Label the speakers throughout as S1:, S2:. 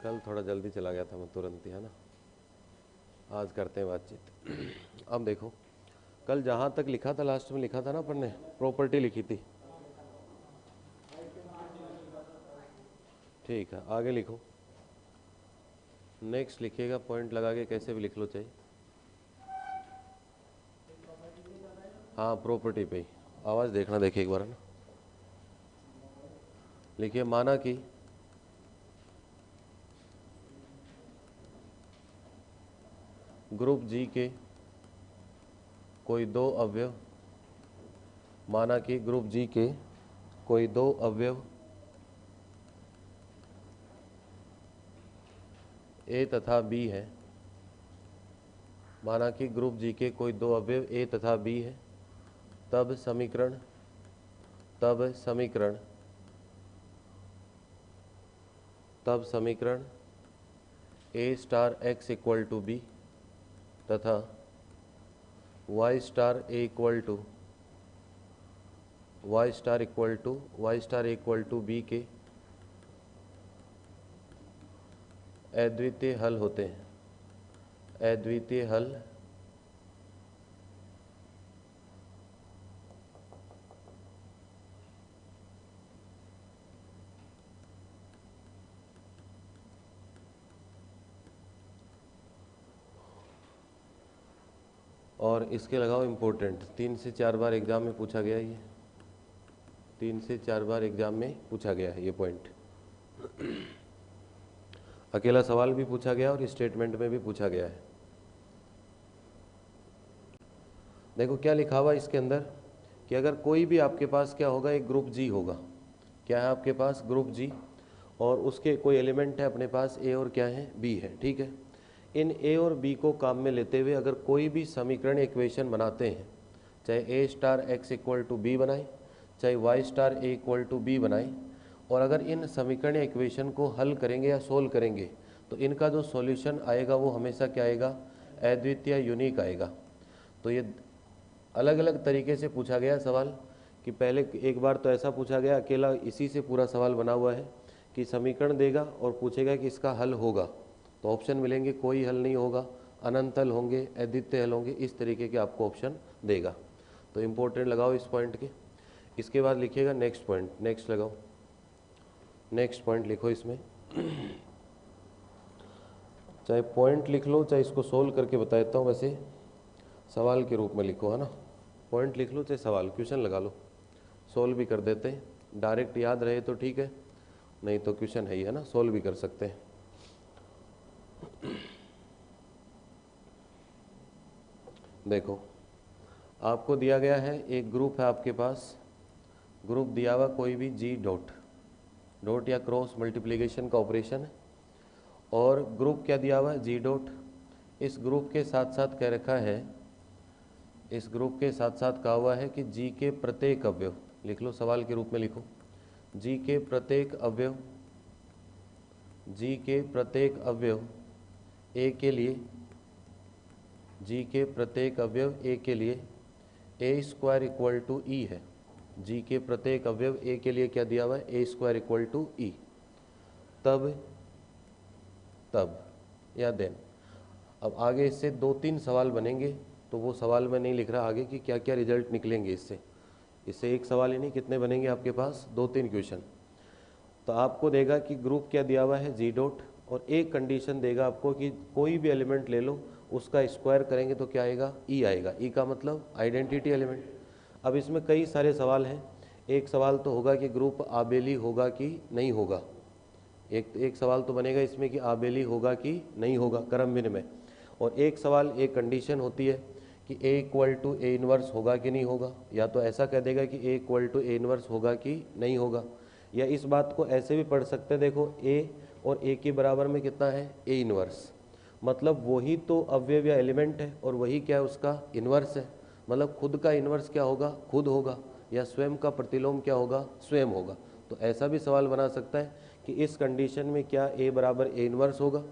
S1: कल थोड़ा जल्दी चला गया था मैं तुरंत ही, है ना। आज करते हैं बातचीत। अब देखो, कल जहाँ तक लिखा था, लास्ट में लिखा था ना अपन ने, प्रॉपर्टी लिखी थी। ठीक है, आगे लिखो। नेक्स्ट लिखिएगा, पॉइंट लगा के कैसे भी लिख लो चाहिए। हाँ, प्रॉपर्टी पे ही। आवाज़ देखना, देखिए एक बार, है ना। लिखिए, माना कि ग्रुप जी के कोई दो अवयव, माना कि ग्रुप जी के कोई दो अवयव ए तथा बी है। माना कि ग्रुप जी के कोई दो अवयव ए तथा बी है, तब समीकरण A star X equal to B तथा Y star equal to B के अद्वितीय हल होते हैं। अद्वितीय हल और इसके लगाओ इम्पोर्टेंट, 3 से 4 बार एग्जाम में पूछा गया है ये, 3 से 4 बार एग्जाम में पूछा गया है ये पॉइंट। अकेला सवाल भी पूछा गया और स्टेटमेंट में भी पूछा गया है। देखो क्या लिखा हुआ इसके अंदर कि अगर कोई भी आपके पास क्या होगा, एक ग्रुप जी होगा। क्या है आपके पास? ग्रुप जी, और उसके कोई एलिमेंट है अपने पास ए और क्या है, बी है। ठीक है, इन ए और बी को काम में लेते हुए अगर कोई भी समीकरण इक्वेशन बनाते हैं, चाहे A star X equal to B बनाए, चाहे Y star A equal to B बनाए, और अगर इन समीकरण इक्वेशन को हल करेंगे या सोल्व करेंगे तो इनका जो सॉल्यूशन आएगा वो हमेशा क्या आएगा? अद्वितीय, यूनिक आएगा। तो ये अलग अलग तरीके से पूछा गया सवाल कि पहले एक बार तो ऐसा पूछा गया, अकेला इसी से पूरा सवाल बना हुआ है कि समीकरण देगा और पूछेगा कि इसका हल होगा, तो ऑप्शन मिलेंगे, कोई हल नहीं होगा, अनंत हल होंगे, अद्वितीय हल होंगे, इस तरीके के आपको ऑप्शन देगा। तो इम्पोर्टेंट लगाओ इस पॉइंट के। इसके बाद लिखिएगा नेक्स्ट पॉइंट, नेक्स्ट लगाओ, नेक्स्ट पॉइंट लिखो इसमें। चाहे पॉइंट लिख लो, चाहे इसको सोल्व करके बता देता हूँ, वैसे सवाल के रूप में लिखो, है ना। पॉइंट लिख लो चाहे सवाल, क्वेश्चन लगा लो, सोल्व भी कर देते हैं। डायरेक्ट याद रहे तो ठीक है, नहीं तो क्वेश्चन है ही, है ना, सोल्व भी कर सकते हैं। देखो, आपको दिया गया है एक ग्रुप है आपके पास, ग्रुप दिया हुआ कोई भी जी डॉट या क्रॉस मल्टीप्लिकेशन का ऑपरेशन है, और ग्रुप क्या दिया हुआ है? जी डॉट। इस ग्रुप के साथ साथ कह रखा है, इस ग्रुप के साथ साथ कहा हुआ है कि जी के प्रत्येक अवयव, लिख लो सवाल के रूप में लिखो, जी के प्रत्येक अवयव ए के लिए, जी के प्रत्येक अवयव ए के लिए ए स्क्वायर इक्वल टू ई है। जी के प्रत्येक अवयव ए के लिए क्या दिया हुआ है? ए स्क्वायर इक्वल टू ई। तब या देन। अब आगे इससे 2-3 सवाल बनेंगे, तो वो सवाल मैं नहीं लिख रहा आगे कि क्या क्या रिजल्ट निकलेंगे इससे एक सवाल ही नहीं, कितने बनेंगे आपके पास? 2-3 क्वेश्चन। तो आपको देगा कि ग्रुप क्या दिया हुआ है? जी डॉट, और एक कंडीशन देगा आपको कि कोई भी एलिमेंट ले लो, उसका स्क्वायर करेंगे तो क्या आएगा? ई आएगा। ई का मतलब आइडेंटिटी एलिमेंट। अब इसमें कई सारे सवाल हैं। एक सवाल तो होगा कि ग्रुप आबेली होगा कि नहीं होगा, एक सवाल तो बनेगा इसमें कि आबेली होगा कि नहीं होगा क्रम विनिमय, और एक सवाल, एक कंडीशन होती है कि ए इक्वल टू ए इनवर्स होगा कि नहीं होगा, या तो ऐसा कह देगा कि ए इक्वल टू ए इनवर्स होगा कि नहीं होगा, या इस बात को ऐसे भी पढ़ सकते हैं, देखो ए और ए के बराबर में कितना है? ए इनवर्स, मतलब वही तो अवयव या एलिमेंट है और वही क्या है? उसका इनवर्स है, मतलब खुद का इनवर्स क्या होगा? खुद होगा, या स्वयं का प्रतिलोम क्या होगा? स्वयं होगा। तो ऐसा भी सवाल बना सकता है कि इस कंडीशन में क्या ए बराबर ए इनवर्स होगा,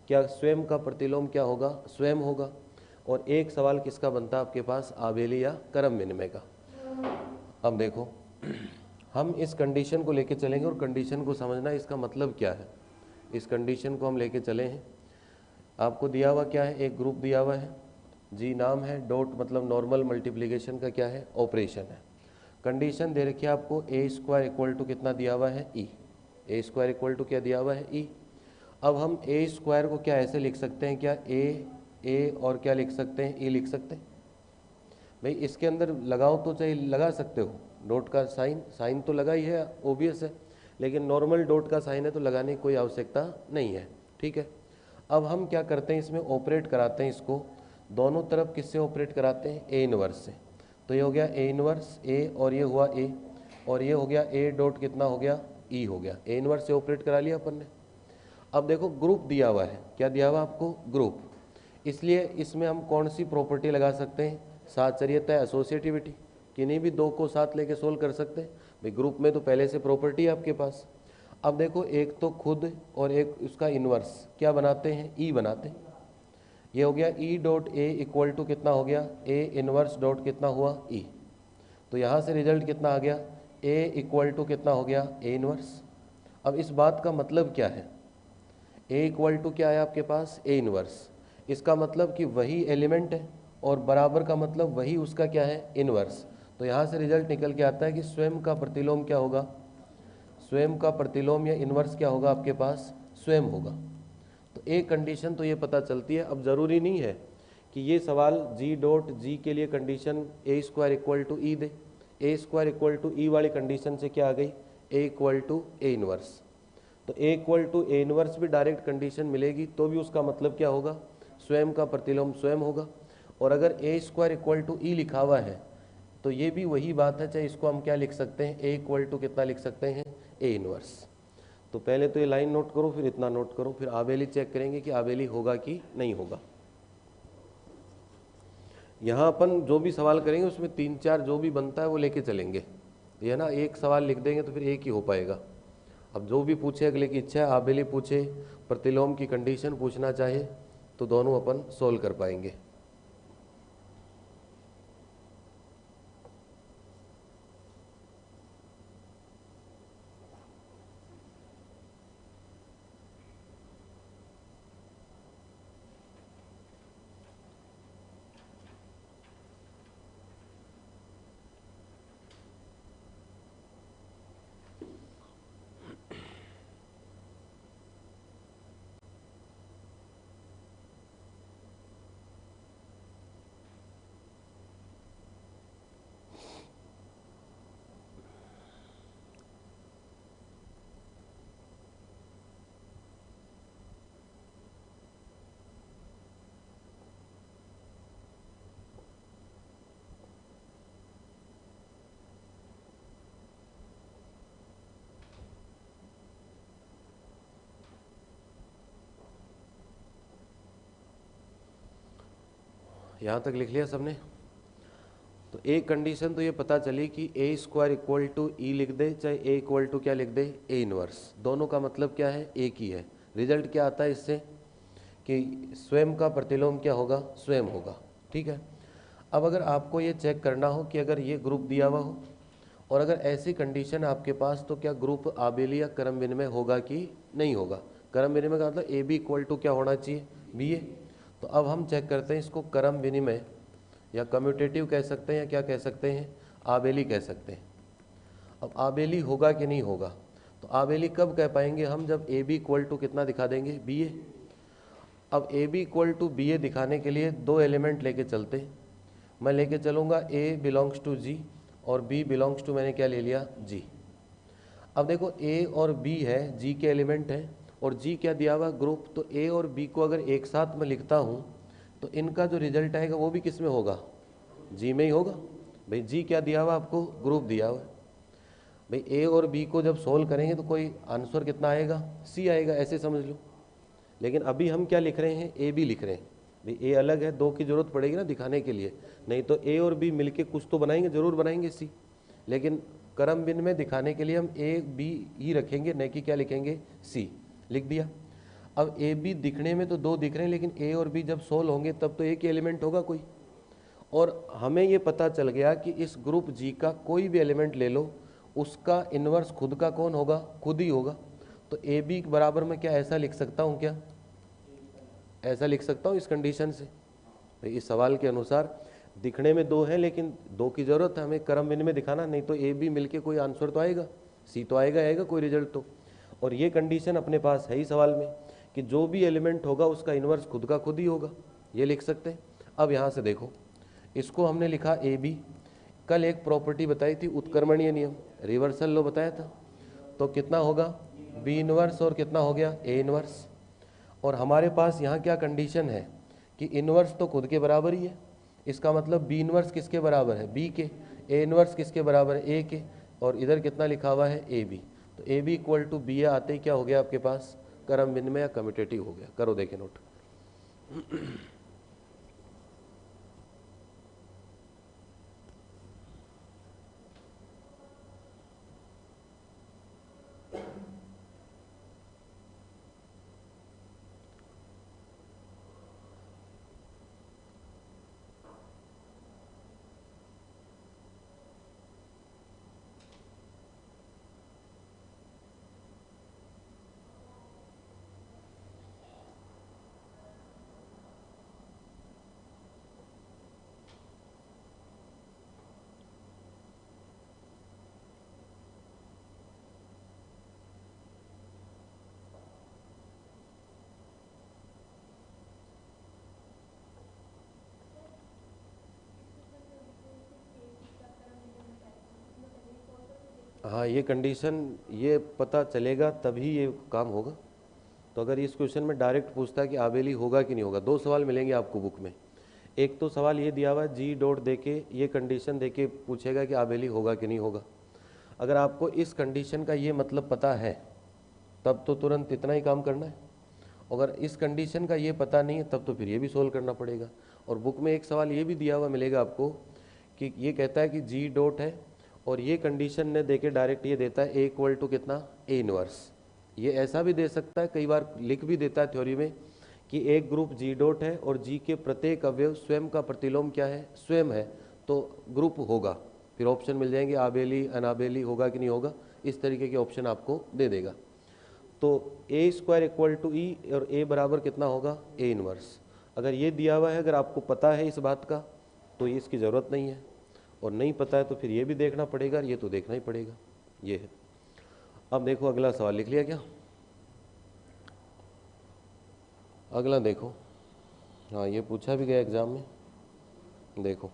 S1: क्या स्वयं का प्रतिलोम क्या होगा? स्वयं होगा। और एक सवाल किसका बनता है आपके पास? आबेली या क्रम विनिमय का। अब देखो, हम इस कंडीशन को लेके चलेंगे और कंडीशन को समझना इसका मतलब क्या है। इस कंडीशन को हम लेके चले हैं। आपको दिया हुआ क्या है, एक ग्रुप दिया हुआ है, जी नाम है, डॉट मतलब नॉर्मल मल्टीप्लिकेशन का क्या है, ऑपरेशन है। कंडीशन दे रखी है आपको ए स्क्वायर इक्वल टू कितना दिया हुआ है, ई। ए स्क्वायर इक्वल टू क्या दिया हुआ है, ई। अब हम ए स्क्वायर को क्या ऐसे लिख सकते हैं, क्या ए और क्या लिख सकते हैं, ई लिख सकते हैं। भाई इसके अंदर लगाओ तो चाहे लगा सकते हो, डॉट का साइन तो लगा ही है, ओबियस है, लेकिन नॉर्मल डॉट का साइन है तो लगाने की कोई आवश्यकता नहीं है, ठीक है। अब हम क्या करते हैं, इसमें ऑपरेट कराते हैं इसको दोनों तरफ, किससे ऑपरेट कराते हैं, ए इनवर्स से। तो ये हो गया ए इनवर्स ए, और ये हुआ ए, और ये हो गया ए डॉट कितना हो गया, ई हो गया। ए इनवर्स से ऑपरेट करा लिया अपन ने। अब देखो ग्रुप दिया हुआ है, क्या दिया हुआ आपको, ग्रुप, इसलिए इसमें हम कौन सी प्रॉपर्टी लगा सकते हैं, साहचर्यता, एसोसिएटिविटी, किन्हीं भी दो को साथ लेके सोल्व कर सकते हैं। भाई ग्रुप में तो पहले से प्रॉपर्टी है आपके पास। अब देखो एक तो खुद और एक उसका इन्वर्स क्या बनाते हैं, ई बनाते हैं। ये हो गया E dot A equal to कितना हो गया, ए इनवर्स डॉट कितना हुआ, ई। तो यहाँ से रिजल्ट कितना आ गया, ए इक्वल टू कितना हो गया, ए इनवर्स। अब इस बात का मतलब क्या है, ए इक्वल टू क्या है आपके पास, ए इनवर्स, इसका मतलब कि वही एलिमेंट है, और बराबर का मतलब वही उसका क्या है, इनवर्स। तो यहाँ से रिजल्ट निकल के आता है कि स्वयं का प्रतिलोम क्या होगा, स्वयं का प्रतिलोम या इनवर्स क्या होगा आपके पास, स्वयं होगा। तो एक कंडीशन तो ये पता चलती है। अब ज़रूरी नहीं है कि ये सवाल जी डॉट जी के लिए condition A square equal to E दे। A square equal to E वाली कंडीशन से क्या आ गई, A equal to A inverse. तो A equal to A inverse भी डायरेक्ट कंडीशन मिलेगी तो भी उसका मतलब क्या होगा, स्वयं का प्रतिलोम स्वयं होगा। और अगर ए स्क्वायर इक्वल टू ई लिखा हुआ है तो ये भी वही बात है, चाहे इसको हम क्या लिख सकते हैं, ए इक्वल टू कितना लिख सकते हैं, ए इनवर्स। तो पहले तो ये लाइन नोट करो, फिर इतना नोट करो, फिर आबेली चेक करेंगे कि आबेली होगा कि नहीं होगा। यहाँ अपन जो भी सवाल करेंगे उसमें 3-4 जो भी बनता है वो लेके चलेंगे, ये ना एक सवाल लिख देंगे तो फिर एक ही हो पाएगा। अब जो भी पूछे, अगले की इच्छा है, आबेली पूछे, प्रतिलोम की कंडीशन पूछना चाहे तो दोनों अपन सोल्व कर पाएंगे। यहाँ तक लिख लिया सबने। तो एक कंडीशन तो ये पता चली कि ए स्क्वायर इक्वल टू ई लिख दे, चाहे ए इक्वल टू क्या लिख दे, ए इनवर्स, दोनों का मतलब क्या है, एक ही है। रिजल्ट क्या आता है इससे कि स्वयं का प्रतिलोम क्या होगा, स्वयं होगा, ठीक है। अब अगर आपको ये चेक करना हो कि अगर ये ग्रुप दिया हुआ हो और अगर ऐसी कंडीशन आपके पास, तो क्या ग्रुप आबेली या क्रम विनिमय होगा कि नहीं होगा। क्रम विनिमय का मतलब ए बी इक्वल टू क्या होना चाहिए, बी ए। तो अब हम चेक करते हैं इसको, क्रम विनिमय या कम्यूटेटिव कह सकते हैं या क्या कह सकते हैं, आबेली कह सकते हैं। अब आबेली होगा कि नहीं होगा, तो आबेली कब कह पाएंगे हम, जब ए बी इक्वल टू कितना दिखा देंगे, बी ए। अब A B equal to B A दिखाने के लिए दो एलिमेंट लेके चलते हैं। मैं लेके चलूँगा ए बिलोंग्स टू जी और बी बिलोंग्स टू, मैंने क्या ले लिया, जी। अब देखो ए और बी है, जी के एलिमेंट है, और जी क्या दिया हुआ, ग्रुप। तो ए और बी को अगर एक साथ में लिखता हूँ तो इनका जो रिजल्ट आएगा वो भी किस में होगा, जी में ही होगा। भाई जी क्या दिया हुआ आपको, ग्रुप दिया हुआ है। भाई ए और बी को जब सोल्व करेंगे तो कोई आंसर कितना आएगा, सी आएगा, ऐसे समझ लो। लेकिन अभी हम क्या लिख रहे हैं, ए बी लिख रहे हैं। भाई ए अलग है, दो की जरूरत पड़ेगी ना दिखाने के लिए, नहीं तो ए और बी मिलके कुछ तो बनाएंगे, जरूर बनाएंगे सी। लेकिन क्रम विनिमय दिखाने के लिए हम ए बी ही रखेंगे, नहीं कि क्या लिखेंगे, सी। लिख दिया। अब ए बी दिखने में तो दो दिख रहे हैं, लेकिन ए और बी जब सोल्व होंगे तब तो एक ही एलिमेंट होगा कोई। और हमें ये पता चल गया कि इस ग्रुप जी का कोई भी एलिमेंट ले लो, उसका इन्वर्स खुद का कौन होगा, खुद ही होगा। तो ए बी बराबर में क्या ऐसा लिख सकता हूँ क्या, ऐसा लिख सकता हूँ इस कंडीशन से। तो इस सवाल के अनुसार दिखने में दो है, लेकिन दो की ज़रूरत है हमें क्रम विनिमय दिखाना, नहीं तो ए बी मिलके कोई आंसर तो आएगा, सी तो आएगा कोई रिजल्ट तो। और ये कंडीशन अपने पास है ही सवाल में कि जो भी एलिमेंट होगा उसका इन्वर्स खुद का खुद ही होगा, ये लिख सकते हैं। अब यहाँ से देखो, इसको हमने लिखा ए बी, कल एक प्रॉपर्टी बताई थी उत्क्रमणीय नियम, रिवर्सल लो बताया था, तो कितना होगा बी इन्वर्स और कितना हो गया ए इन्वर्स। और हमारे पास यहाँ क्या कंडीशन है कि इन्वर्स तो खुद के बराबर ही है, इसका मतलब बी इन्वर्स किसके बराबर है, बी के, ए इन्वर्स किसके बराबर है, ए के, और इधर कितना लिखा हुआ है ए बी। तो A B equal to B आते ही क्या हो गया आपके पास, क्रम विनिमय या कम्यूटेटिव हो गया। करो देखे नोट। हाँ, ये कंडीशन ये पता चलेगा तभी ये काम होगा। तो अगर इस क्वेश्चन में डायरेक्ट पूछता है कि आबेली होगा कि नहीं होगा, दो सवाल मिलेंगे आपको बुक में। एक तो सवाल ये दिया हुआ है जी डॉट दे के, ये कंडीशन दे के पूछेगा कि आबेली होगा कि नहीं होगा। अगर आपको इस कंडीशन का ये मतलब पता है तब तो तुरंत इतना ही काम करना है, अगर इस कंडीशन का ये पता नहीं है तब तो फिर ये भी सोल्व करना पड़ेगा। और बुक में एक सवाल ये भी दिया हुआ मिलेगा आपको कि ये कहता है कि जी डॉट है और ये कंडीशन ने देके डायरेक्ट ये देता है ए इक्वल टू कितना ए इनवर्स। ये ऐसा भी दे सकता है, कई बार लिख भी देता है थ्योरी में कि एक ग्रुप जी डॉट है और जी के प्रत्येक अवयव स्वयं का प्रतिलोम क्या है, स्वयं है, तो ग्रुप होगा। फिर ऑप्शन मिल जाएंगे आबेली अनाबेली होगा कि नहीं होगा, इस तरीके के ऑप्शन आपको दे देगा। तो ए स्क्वायर इक्वल टू ई और ए बराबर कितना होगा ए इनवर्स। अगर ये दिया हुआ है, अगर आपको पता है इस बात का तो ये इसकी ज़रूरत नहीं है, और नहीं पता है तो फिर ये भी देखना पड़ेगा, ये तो देखना ही पड़ेगा। ये है। अब देखो अगला सवाल लिख लिया क्या, अगला देखो। हाँ, ये पूछा भी गया एग्जाम में, देखो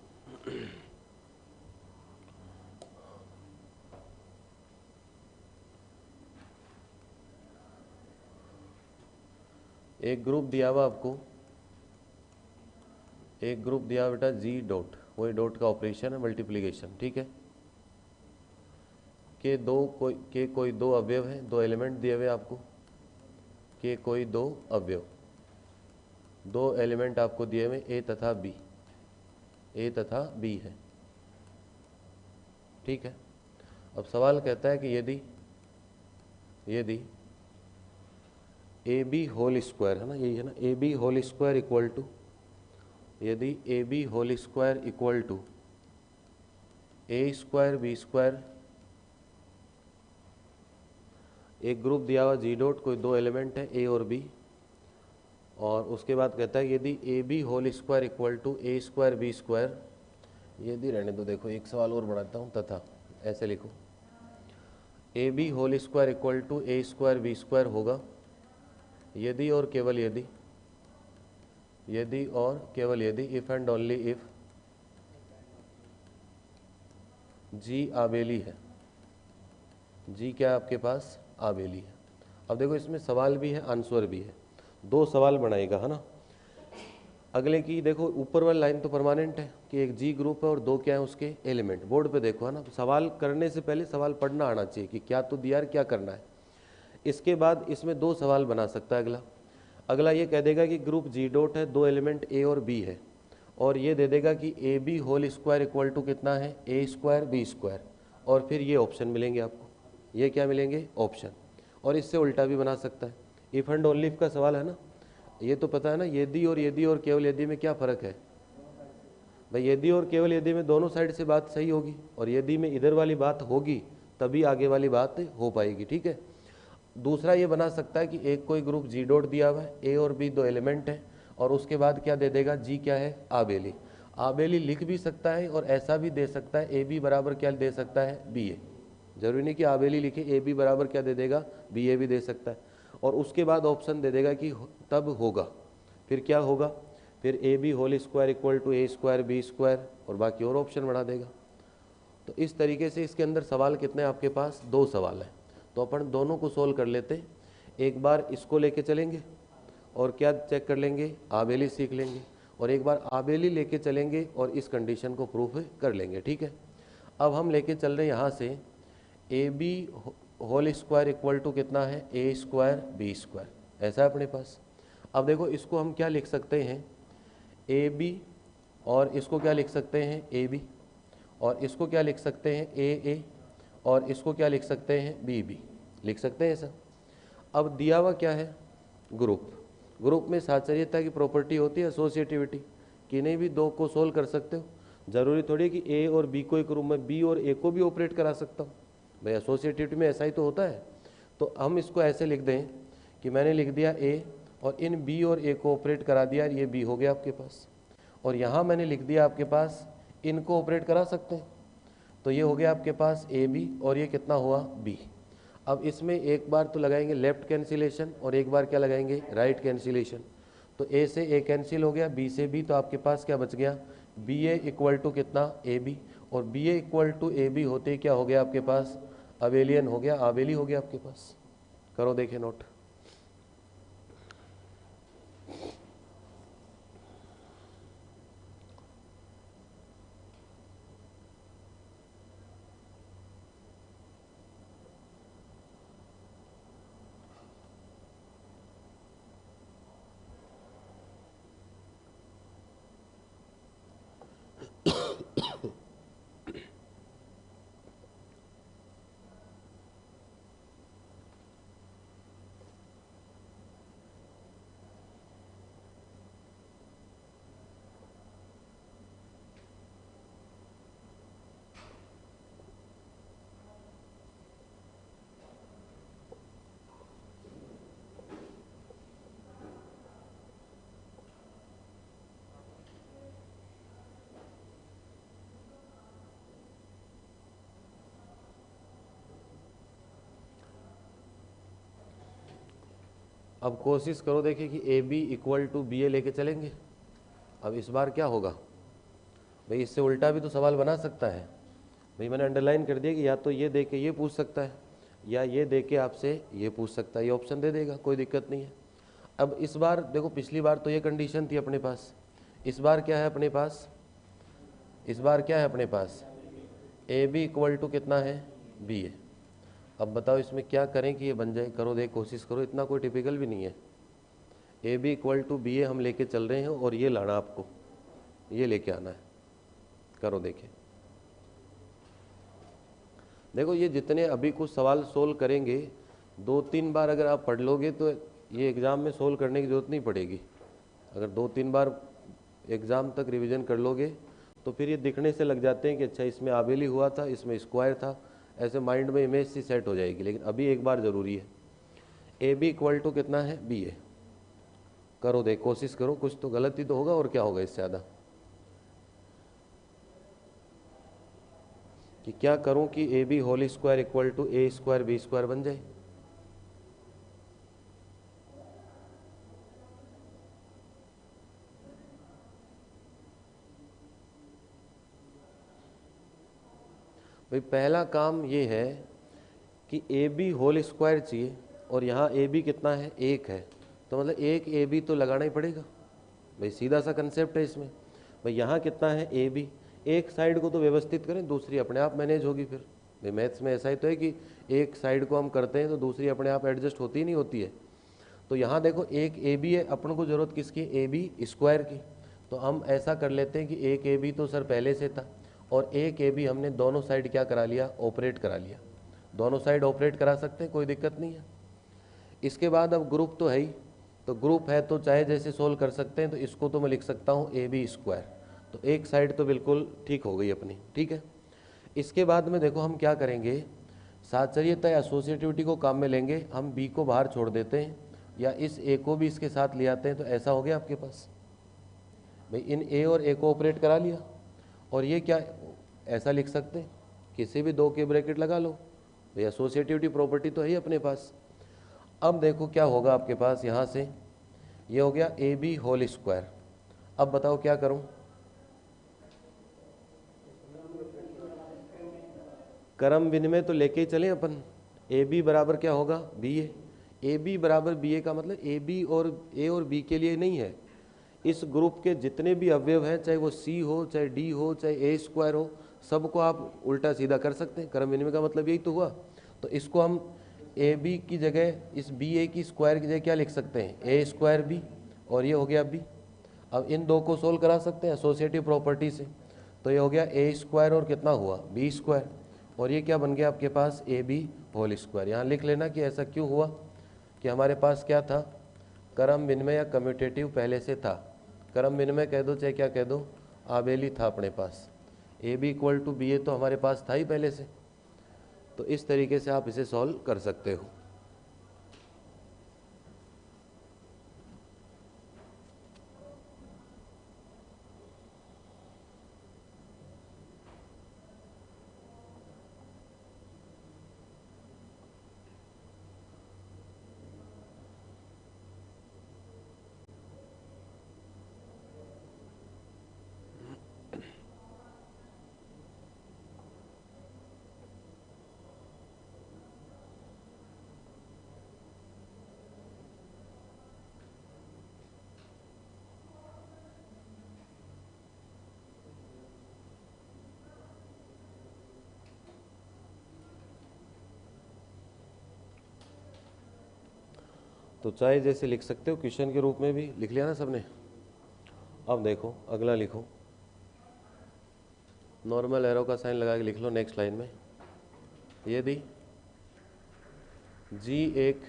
S1: एक ग्रुप दिया हुआ आपको, एक ग्रुप दिया बेटा जी डॉट, वही डॉट का ऑपरेशन है मल्टीप्लिकेशन, ठीक है। के कोई दो अवयव है, दो एलिमेंट दिए हुए आपको, के कोई दो अवयव, दो एलिमेंट आपको दिए हुए ए तथा बी, ए तथा बी है, ठीक है। अब सवाल कहता है कि यदि ए बी होल स्क्वायर है ना, यही है ना, A B whole square equal to, यदि A B whole square equal to A square B square, एक ग्रुप दिया हुआ जी डॉट, कोई दो एलिमेंट है ए और बी, और उसके बाद कहता है यदि A B whole square equal to A square B square, यदि रहने दो, देखो एक सवाल और बढ़ाता हूँ, तथा ऐसे लिखो A B whole square equal to A square B square होगा यदि और केवल यदि, यदि और केवल यदि, if and only if G abelian है, जी क्या है आपके पास आबेली है। अब देखो इसमें सवाल भी है आंसर भी है, दो सवाल बनाएगा है ना। अगले की देखो ऊपर वाली लाइन तो परमानेंट है कि एक जी ग्रुप है और दो क्या है उसके एलिमेंट, बोर्ड पे देखो है ना। सवाल करने से पहले सवाल पढ़ना आना चाहिए कि क्या तो दिया क्या करना है। इसके बाद इसमें दो सवाल बना सकता है अगला ये कह देगा कि ग्रुप जी डॉट है, दो एलिमेंट ए और बी है, और ये दे देगा कि A B whole square equal to कितना है ए स्क्वायर बी स्क्वायर, और फिर ये ऑप्शन मिलेंगे आपको, ये क्या मिलेंगे ऑप्शन। और इससे उल्टा भी बना सकता है, इफ एंड ओनली इफ का सवाल है ना, ये तो पता है ना, यदि और केवल यदि में क्या फ़र्क है भाई, यदि और केवल यदि में दोनों साइड से बात सही होगी, और यदि में इधर वाली बात होगी तभी आगे वाली बात हो पाएगी, ठीक है। दूसरा ये बना सकता है कि एक कोई ग्रुप जी डॉट दिया हुआ है, ए और बी दो एलिमेंट है, और उसके बाद क्या दे देगा, जी क्या है, आबेली। आबेली लिख भी सकता है और ऐसा भी दे सकता है, ए बी बराबर क्या दे सकता है, बी ए। जरूरी नहीं कि आबेली लिखे, ए बी बराबर क्या दे देगा, बी ए भी दे सकता है। और उसके बाद ऑप्शन दे देगा कि तब होगा, फिर क्या होगा, फिर A B whole square equal to A square B square, और बाकी और ऑप्शन बढ़ा देगा। तो इस तरीके से इसके अंदर सवाल कितने आपके पास, दो सवाल हैं। तो अपन दोनों को सोल्व कर लेते हैं। एक बार इसको लेके चलेंगे और क्या चेक कर लेंगे, आबेली सीख लेंगे, और एक बार आबेली लेके चलेंगे और इस कंडीशन को प्रूफ कर लेंगे। ठीक है, अब हम लेके चल रहे हैं यहाँ से A B whole square equal to कितना है, ए स्क्वायर बी स्क्वायर, ऐसा है अपने पास। अब देखो इसको हम क्या लिख सकते हैं, ए बी, और इसको क्या लिख सकते हैं, ए बी, और इसको क्या लिख सकते हैं, ए, और इसको क्या लिख सकते हैं, बी, लिख सकते हैं सर। अब दिया हुआ क्या है, ग्रुप में साचर्यता की प्रॉपर्टी होती है एसोसिएटिविटी, किन्हीं भी दो को सोल्व कर सकते हो। जरूरी थोड़ी कि ए और बी को एक रूम में, बी और ए को भी ऑपरेट करा सकता हूँ भाई, एसोसिएटिविटी में ऐसा ही तो होता है। तो हम इसको ऐसे लिख दें कि मैंने लिख दिया ए, और इन बी और ए को ऑपरेट करा दिया, ये बी हो गया आपके पास, और यहाँ मैंने लिख दिया आपके पास इनको ऑपरेट करा सकते हैं, तो ये हो गया आपके पास ए बी, और ये कितना हुआ, बी। अब इसमें एक बार तो लगाएंगे लेफ्ट कैंसिलेशन, और एक बार क्या लगाएंगे, राइट कैंसिलेशन। तो ए से ए कैंसिल हो गया, बी से बी, तो आपके पास क्या बच गया, बी ए इक्वल टू कितना, ए बी, और B A equal to A B होते क्या हो गया आपके पास, अबेलियन हो गया, आबेली हो गया आपके पास। करो देखे नोट। अब कोशिश करो देखिए कि A B equal to B A लेके चलेंगे। अब इस बार क्या होगा भाई, इससे उल्टा भी तो सवाल बना सकता है भाई, मैंने अंडरलाइन कर दिया कि या तो ये दे के ये पूछ सकता है, या ये दे के आपसे ये पूछ सकता है, ये ऑप्शन दे देगा, कोई दिक्कत नहीं है। अब इस बार देखो, पिछली बार तो ये कंडीशन थी अपने पास, इस बार क्या है अपने पास, इस बार क्या है अपने पास, ए बी इक्वल टू कितना है, बी ए। अब बताओ इसमें क्या करें कि ये बन जाए, करो देख, कोशिश करो, इतना कोई टिपिकल भी नहीं है। A B equal to B A हम लेके चल रहे हैं, और ये लाना आपको, ये लेके आना है। करो देखें, देखो ये जितने अभी कुछ सवाल सोल्व करेंगे, 2-3 बार अगर आप पढ़ लोगे तो ये एग्ज़ाम में सोल्व करने की ज़रूरत नहीं पड़ेगी। अगर 2-3 बार एग्ज़ाम तक रिवीजन कर लोगे तो फिर ये दिखने से लग जाते हैं कि अच्छा इसमें आबेली हुआ था, इसमें स्क्वायर था, ऐसे माइंड में इमेज सी सेट हो जाएगी। लेकिन अभी एक बार ज़रूरी है, ए बी इक्वल टू कितना है, बी ए। करो देख, कोशिश करो, कुछ तो गलत ही तो होगा, और क्या होगा इससे ज़्यादा, कि क्या करूं कि A B whole square equal to A square B square बन जाए। भाई पहला काम ये है कि ए बी होल स्क्वायर चाहिए, और यहाँ ए बी कितना है, 1 है, तो मतलब एक ए बी तो लगाना ही पड़ेगा भाई, सीधा सा कंसेप्ट है इसमें। भाई यहाँ कितना है, ए बी, एक साइड को तो व्यवस्थित करें, दूसरी अपने आप मैनेज होगी। फिर भाई मैथ्स में ऐसा ही तो है कि एक साइड को हम करते हैं तो दूसरी अपने आप एडजस्ट होती ही नहीं होती है। तो यहाँ देखो एक ए बी है, अपन को ज़रूरत किसकी, ए बी स्क्वायर की। तो हम ऐसा कर लेते हैं कि एक ए बी तो सर पहले से था, और एक ए बी हमने दोनों साइड क्या करा लिया, ऑपरेट करा लिया। दोनों साइड ऑपरेट करा सकते हैं, कोई दिक्कत नहीं है। इसके बाद अब ग्रुप तो है ही, तो ग्रुप है तो चाहे जैसे सोल्व कर सकते हैं। तो इसको तो मैं लिख सकता हूँ ए बी स्क्वायर, तो एक साइड तो बिल्कुल ठीक हो गई अपनी, ठीक है। इसके बाद में देखो हम क्या करेंगे, साहचर्यता या एसोसिएटिविटी को काम में लेंगे, हम बी को बाहर छोड़ देते हैं या इस ए को भी इसके साथ ले आते हैं, तो ऐसा हो गया आपके पास भाई इन ए और ए को ऑपरेट करा लिया। और ये क्या ऐसा लिख सकते हैं, किसी भी दो के ब्रैकेट लगा लो भाई, एसोसिएटिविटी प्रॉपर्टी तो है ही अपने पास। अब देखो क्या होगा आपके पास, यहाँ से ये हो गया ए बी होल स्क्वायर। अब बताओ क्या करूं, क्रम विनिमय तो लेके ही चले अपन। ए बी बराबर क्या होगा, बी ए। ए बी बराबर बी ए का मतलब ए बी और ए और बी के लिए नहीं है, इस ग्रुप के जितने भी अवयव हैं, चाहे वो सी हो, चाहे डी हो, चाहे ए स्क्वायर हो, सबको आप उल्टा सीधा कर सकते हैं। क्रम विनिमय का मतलब यही तो हुआ। तो इसको हम ए बी की जगह, इस बी ए की स्क्वायर की जगह क्या लिख सकते हैं, ए स्क्वायर बी, और ये हो गया बी। अब इन दो को सोल्व करा सकते हैं एसोसिएटिव प्रॉपर्टी से, तो ये हो गया ए स्क्वायर और कितना हुआ, बी स्क्वायर, और ये क्या बन गया आपके पास, ए बी होल स्क्वायर। यहाँ लिख लेना कि ऐसा क्यों हुआ, कि हमारे पास क्या था, क्रम विनिमय या कम्यूटेटिव पहले से था। क्रम विनिमय कह दो चाहे क्या कह दो, आबेली था अपने पास। A B equal to B A तो हमारे पास था ही पहले से। तो इस तरीके से आप इसे सॉल्व कर सकते हो। तो चाहे जैसे लिख सकते हो, क्वेश्चन के रूप में भी लिख लिया ना सबने। अब देखो अगला लिखो, नॉर्मल एरो का साइन लगा के लिख लो नेक्स्ट लाइन में। यदि जी एक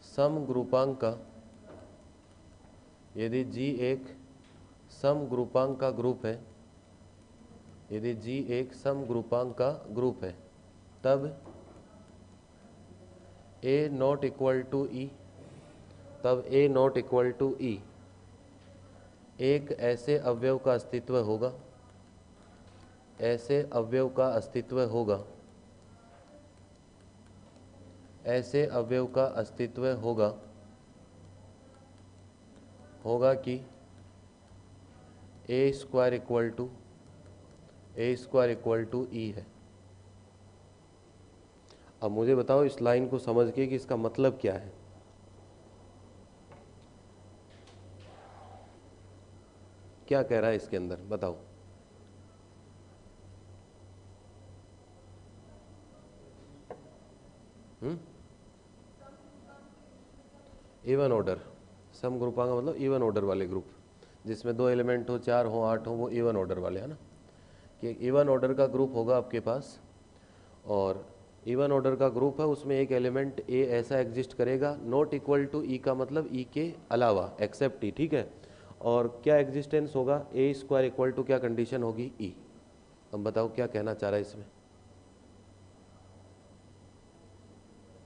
S1: समग्रुपांक का, यदि जी एक समग्रुपांक का ग्रुप है, यदि जी एक समग्रुपांक का ग्रुप है, तब ए नॉट इक्वल टू ई, तब ए नॉट इक्वल टू ई एक ऐसे अवयव का अस्तित्व होगा, ऐसे अवयव का अस्तित्व होगा, ऐसे अवयव का अस्तित्व होगा, होगा कि ए स्क्वायर इक्वल टू ई है। अब मुझे बताओ इस लाइन को समझ के कि इसका मतलब क्या है। क्या कह रहा है इसके अंदर, बताओ। इवन ऑर्डर, सम ग्रुपांक मतलब इवन ऑर्डर वाले ग्रुप, जिसमें 2 एलिमेंट हो, 4 हो, 8 हो, वो इवन ऑर्डर वाले है ना। कि इवन ऑर्डर का ग्रुप होगा आपके पास, और इवन ऑर्डर का ग्रुप है, उसमें एक एलिमेंट ए ऐसा एग्जिस्ट करेगा, नॉट इक्वल टू ई का मतलब ई के अलावा, एक्सेप्ट ई, ठीक है। और क्या एग्जिस्टेंस होगा, ए स्क्वायर इक्वल टू क्या कंडीशन होगी, ई। अब बताओ क्या कहना चाह रहा है इसमें,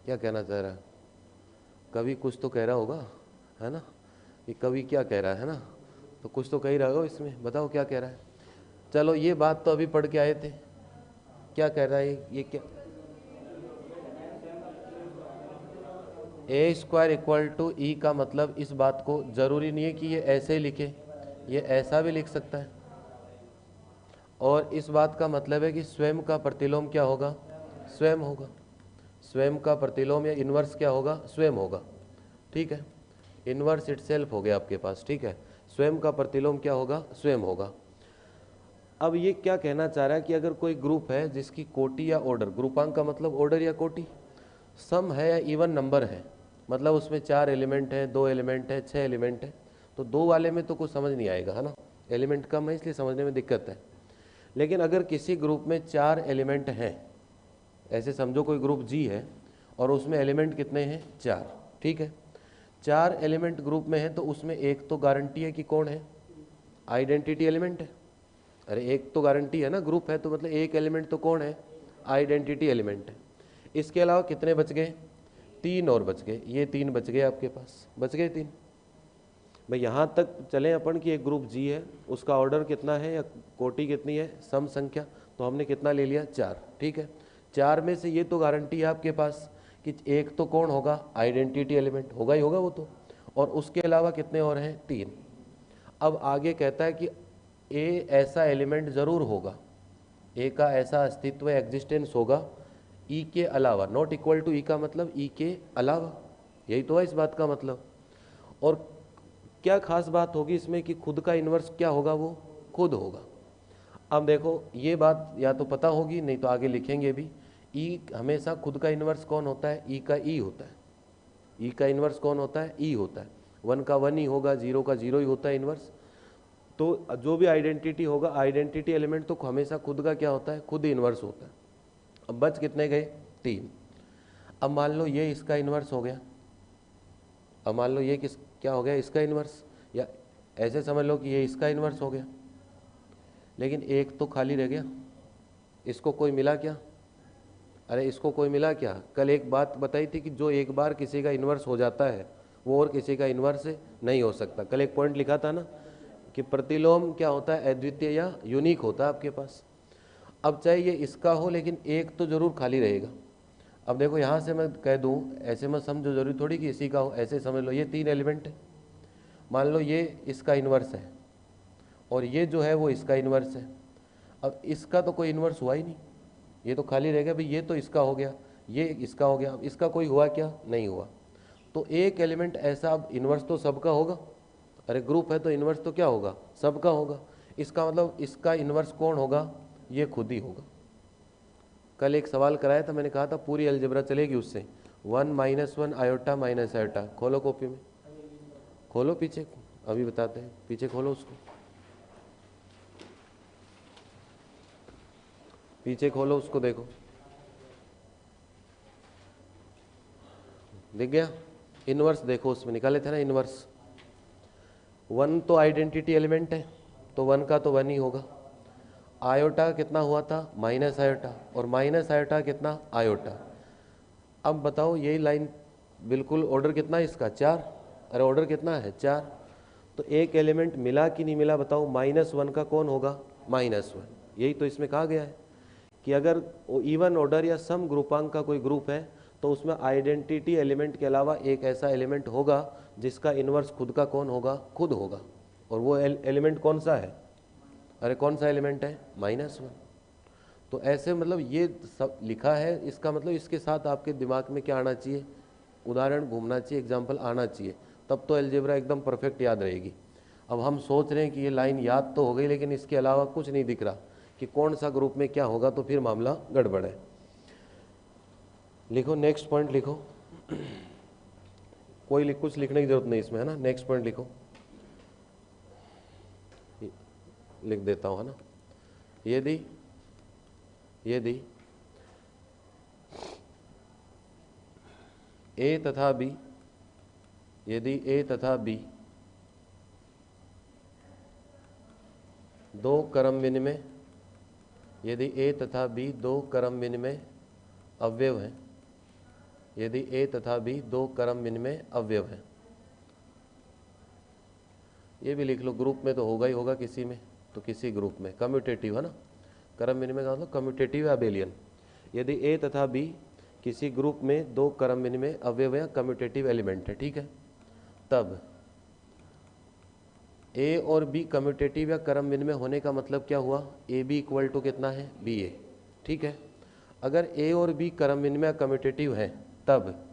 S1: क्या कहना चाह रहा है। कभी कुछ तो कह रहा होगा, है ना, ये कभी क्या कह रहा है ना, तो कुछ तो कह ही रहा होगा इसमें, बताओ क्या कह रहा है। चलो ये बात तो अभी पढ़ के आए थे, क्या कह रहा है ये क्या, ए स्क्वायर इक्वल टू ई का मतलब, इस बात को जरूरी नहीं है कि ये ऐसे ही लिखे, ये ऐसा भी लिख सकता है। और इस बात का मतलब है कि स्वयं का प्रतिलोम क्या होगा, स्वयं होगा। स्वयं का प्रतिलोम या इन्वर्स क्या होगा, स्वयं होगा, ठीक है। इन्वर्स इटसेल्फ हो गया आपके पास, ठीक है। स्वयं का प्रतिलोम क्या होगा, स्वयं होगा। अब ये क्या कहना चाह रहा है कि अगर कोई ग्रुप है जिसकी कोटि या ऑर्डर, ग्रुपांक का मतलब ऑर्डर या कोटि, सम है या इवन नंबर है, मतलब उसमें 4 एलिमेंट है, 2 एलिमेंट है, 6 एलिमेंट है, तो 2 वाले में तो कुछ समझ नहीं आएगा, है ना, एलिमेंट कम है इसलिए समझने में दिक्कत है। लेकिन अगर किसी ग्रुप में 4 एलिमेंट हैं, ऐसे समझो कोई ग्रुप जी है और उसमें एलिमेंट कितने हैं, 4, ठीक है। 4 एलिमेंट ग्रुप में है, तो उसमें एक तो गारंटी है कि कौन है, आइडेंटिटी एलिमेंट है। अरे एक तो गारंटी है ना, ग्रुप है तो मतलब एक एलिमेंट तो कौन है, आइडेंटिटी एलिमेंट है। इसके अलावा कितने बच गए, 3 और बच गए, ये 3 बच गए आपके पास, बच गए 3। भाई यहाँ तक चलें अपन कि एक ग्रुप जी है, उसका ऑर्डर कितना है या कोटि कितनी है, सम संख्या, तो हमने कितना ले लिया 4, ठीक है। 4 में से ये तो गारंटी है आपके पास कि एक तो कौन होगा, आइडेंटिटी एलिमेंट होगा ही होगा वो तो, और उसके अलावा कितने और हैं, 3। अब आगे कहता है कि ए ऐसा एलिमेंट ज़रूर होगा, ए का ऐसा अस्तित्व एग्जिस्टेंस होगा ई के अलावा, नॉट इक्वल टू ई का मतलब ई के अलावा, यही तो है इस बात का मतलब। और क्या खास बात होगी इसमें कि खुद का इन्वर्स क्या होगा, वो खुद होगा। अब देखो ये बात या तो पता होगी, नहीं तो आगे लिखेंगे भी। ई हमेशा खुद का इन्वर्स कौन होता है, ई का ई होता है। ई का इन्वर्स कौन होता है, ई होता है। 1 का 1 ही होगा, 0 का 0 ही होता है इन्वर्स। तो जो भी आइडेंटिटी होगा, आइडेंटिटी एलिमेंट तो हमेशा खुद का क्या होता है, खुद ही इन्वर्स होता है। अब बच कितने गए, 3। अब मान लो ये इसका इन्वर्स हो गया, अब मान लो ये क्या हो गया, इसका इन्वर्स, या ऐसे समझ लो कि ये इसका इन्वर्स हो गया, लेकिन एक तो खाली रह गया, इसको कोई मिला क्या, अरे इसको कोई मिला क्या। कल एक बात बताई थी कि जो एक बार किसी का इन्वर्स हो जाता है वो और किसी का इन्वर्स नहीं हो सकता। कल एक पॉइंट लिखा था ना कि प्रतिलोम क्या होता है, अद्वितीय या यूनिक होता है आपके पास। अब चाहे ये इसका हो लेकिन एक तो जरूर खाली रहेगा। अब देखो यहाँ से मैं कह दूँ, ऐसे मत समझो जरूरी थोड़ी कि इसी का हो, ऐसे समझ लो ये 3 एलिमेंट है, मान लो ये इसका इन्वर्स है और ये जो है वो इसका इन्वर्स है। अब इसका तो कोई इन्वर्स हुआ ही नहीं, ये तो खाली रह गया, भाई ये तो इसका हो गया, ये इसका हो गया, अब इसका कोई हुआ क्या, नहीं हुआ। तो एक एलिमेंट ऐसा, अब इन्वर्स तो सबका होगा, अरे ग्रुप है तो इन्वर्स तो क्या होगा, सबका होगा। इसका मतलब इसका इन्वर्स कौन होगा, ये खुद ही होगा। कल एक सवाल कराया था, मैंने कहा था पूरी अलजेब्रा चलेगी उससे, 1 - 1 आयोटा माइनस आयोटा। खोलो कॉपी में, खोलो पीछे, अभी बताते हैं, पीछे खोलो उसको, पीछे खोलो उसको, देखो दिख गया इन्वर्स, देखो उसमें निकाले थे ना इन्वर्स। 1 तो आइडेंटिटी एलिमेंट है तो 1 का तो 1 ही होगा। आयोटा कितना हुआ था, माइनस आयोटा, और माइनस आयोटा कितना, आयोटा। अब बताओ यही लाइन बिल्कुल, ऑर्डर कितना है इसका, 4, अरे ऑर्डर कितना है, 4। तो एक एलिमेंट मिला कि नहीं मिला बताओ, -1 का कौन होगा, -1। यही तो इसमें कहा गया है कि अगर इवन ऑर्डर या सम ग्रुपांक का कोई ग्रुप है तो उसमें आइडेंटिटी एलिमेंट के अलावा एक ऐसा एलिमेंट होगा जिसका इन्वर्स खुद का कौन होगा, खुद होगा। और वो एलिमेंट कौन सा है, अरे कौन सा एलिमेंट है, -1। तो ऐसे मतलब ये सब लिखा है, इसका मतलब इसके साथ आपके दिमाग में क्या आना चाहिए, उदाहरण घूमना चाहिए, एग्जाम्पल आना चाहिए, तब तो अलजेब्रा एकदम परफेक्ट याद रहेगी। अब हम सोच रहे हैं कि ये लाइन याद तो हो गई लेकिन इसके अलावा कुछ नहीं दिख रहा कि कौन सा ग्रुप में क्या होगा, तो फिर मामला गड़बड़ है। लिखो नेक्स्ट पॉइंट लिखो, कोई कुछ लिखने की जरूरत नहीं इसमें, है ना। नेक्स्ट पॉइंट लिखो, लिख देता हूँ, है ना। यदि ए तथा बी, यदि ए तथा बी दो क्रम विनिमय, यदि ए तथा बी दो क्रम विनिमय अवयव हैं, यदि ए तथा बी दो क्रम विनिमय अवयव हैं, ये भी लिख लो, ग्रुप में तो होगा ही होगा किसी में, तो किसी ग्रुप में कम्यूटेटिव, है ना। क्रम विनिमय का मतलब कम्यूटेटिव या अबेलियन। यदि ए तथा बी किसी ग्रुप में दो क्रम विनिमय अवयव या कम्यूटेटिव एलिमेंट है, ठीक है, तब ए और बी कम्यूटेटिव या क्रम विनिमय होने का मतलब क्या हुआ, ए बी इक्वल टू कितना है, बी ए, ठीक है। अगर ए और बी क्रम विनिमय कम्यूटेटिव है, तब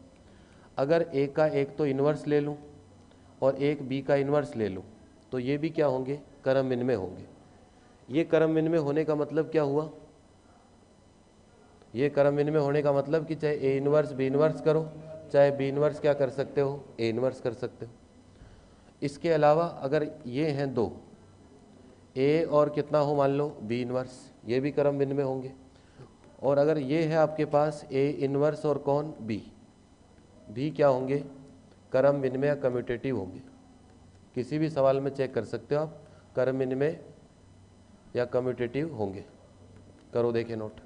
S1: अगर ए का एक तो इन्वर्स ले लूँ और एक बी का इन्वर्स ले लूँ तो ये भी क्या होंगे, क्रम विनिमय होंगे। ये क्रम विनिमय होने का मतलब क्या हुआ, ये क्रम विनिमय होने का मतलब कि चाहे ए इन्वर्स बी इन्वर्स करो, चाहे बी इन्वर्स क्या कर सकते हो, ए इन्वर्स कर सकते हो। इसके अलावा अगर ये हैं दो, ए और कितना हो मान लो बी इन्वर्स, ये भी क्रम विनिमय होंगे। और अगर ये है आपके पास ए इन्वर्स और कौन, बी, भी क्या होंगे, क्रम विनिमय या कम्यूटेटिव होंगे। किसी भी सवाल में चेक कर सकते हो आप, क्रम विनिमय या कम्यूटेटिव होंगे। करो देखें नोट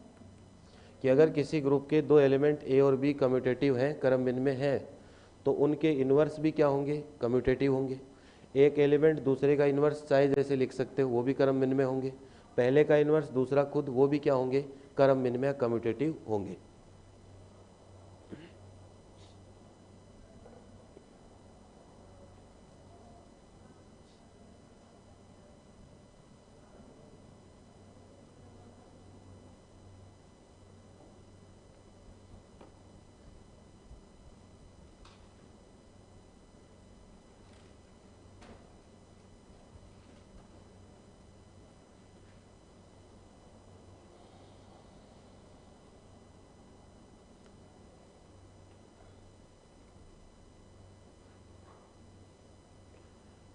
S1: कि अगर किसी ग्रुप के दो एलिमेंट ए और बी कम्यूटेटिव हैं, क्रम भिन्न में हैं, तो उनके इन्वर्स भी क्या होंगे, कम्यूटेटिव होंगे। एक एलिमेंट दूसरे का इन्वर्स चाहे जैसे लिख सकते हो, वो भी क्रम भिन्न में होंगे। पहले का इन्वर्स दूसरा खुद, वो भी क्या होंगे, क्रम भिन्न में कम्यूटेटिव होंगे।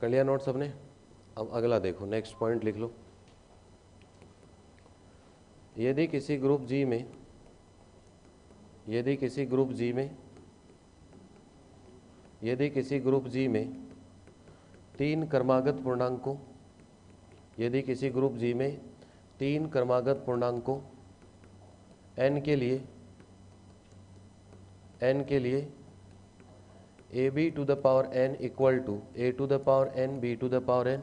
S1: कर लिया नोट सबने? अब अगला देखो, नेक्स्ट पॉइंट लिख लो। यदि किसी ग्रुप जी में यदि किसी ग्रुप जी में यदि किसी ग्रुप जी में तीन क्रमागत पूर्णांकों यदि किसी ग्रुप जी में तीन क्रमागत पूर्णांकों n के लिए A B to the power n equal to A to the power n B to the power n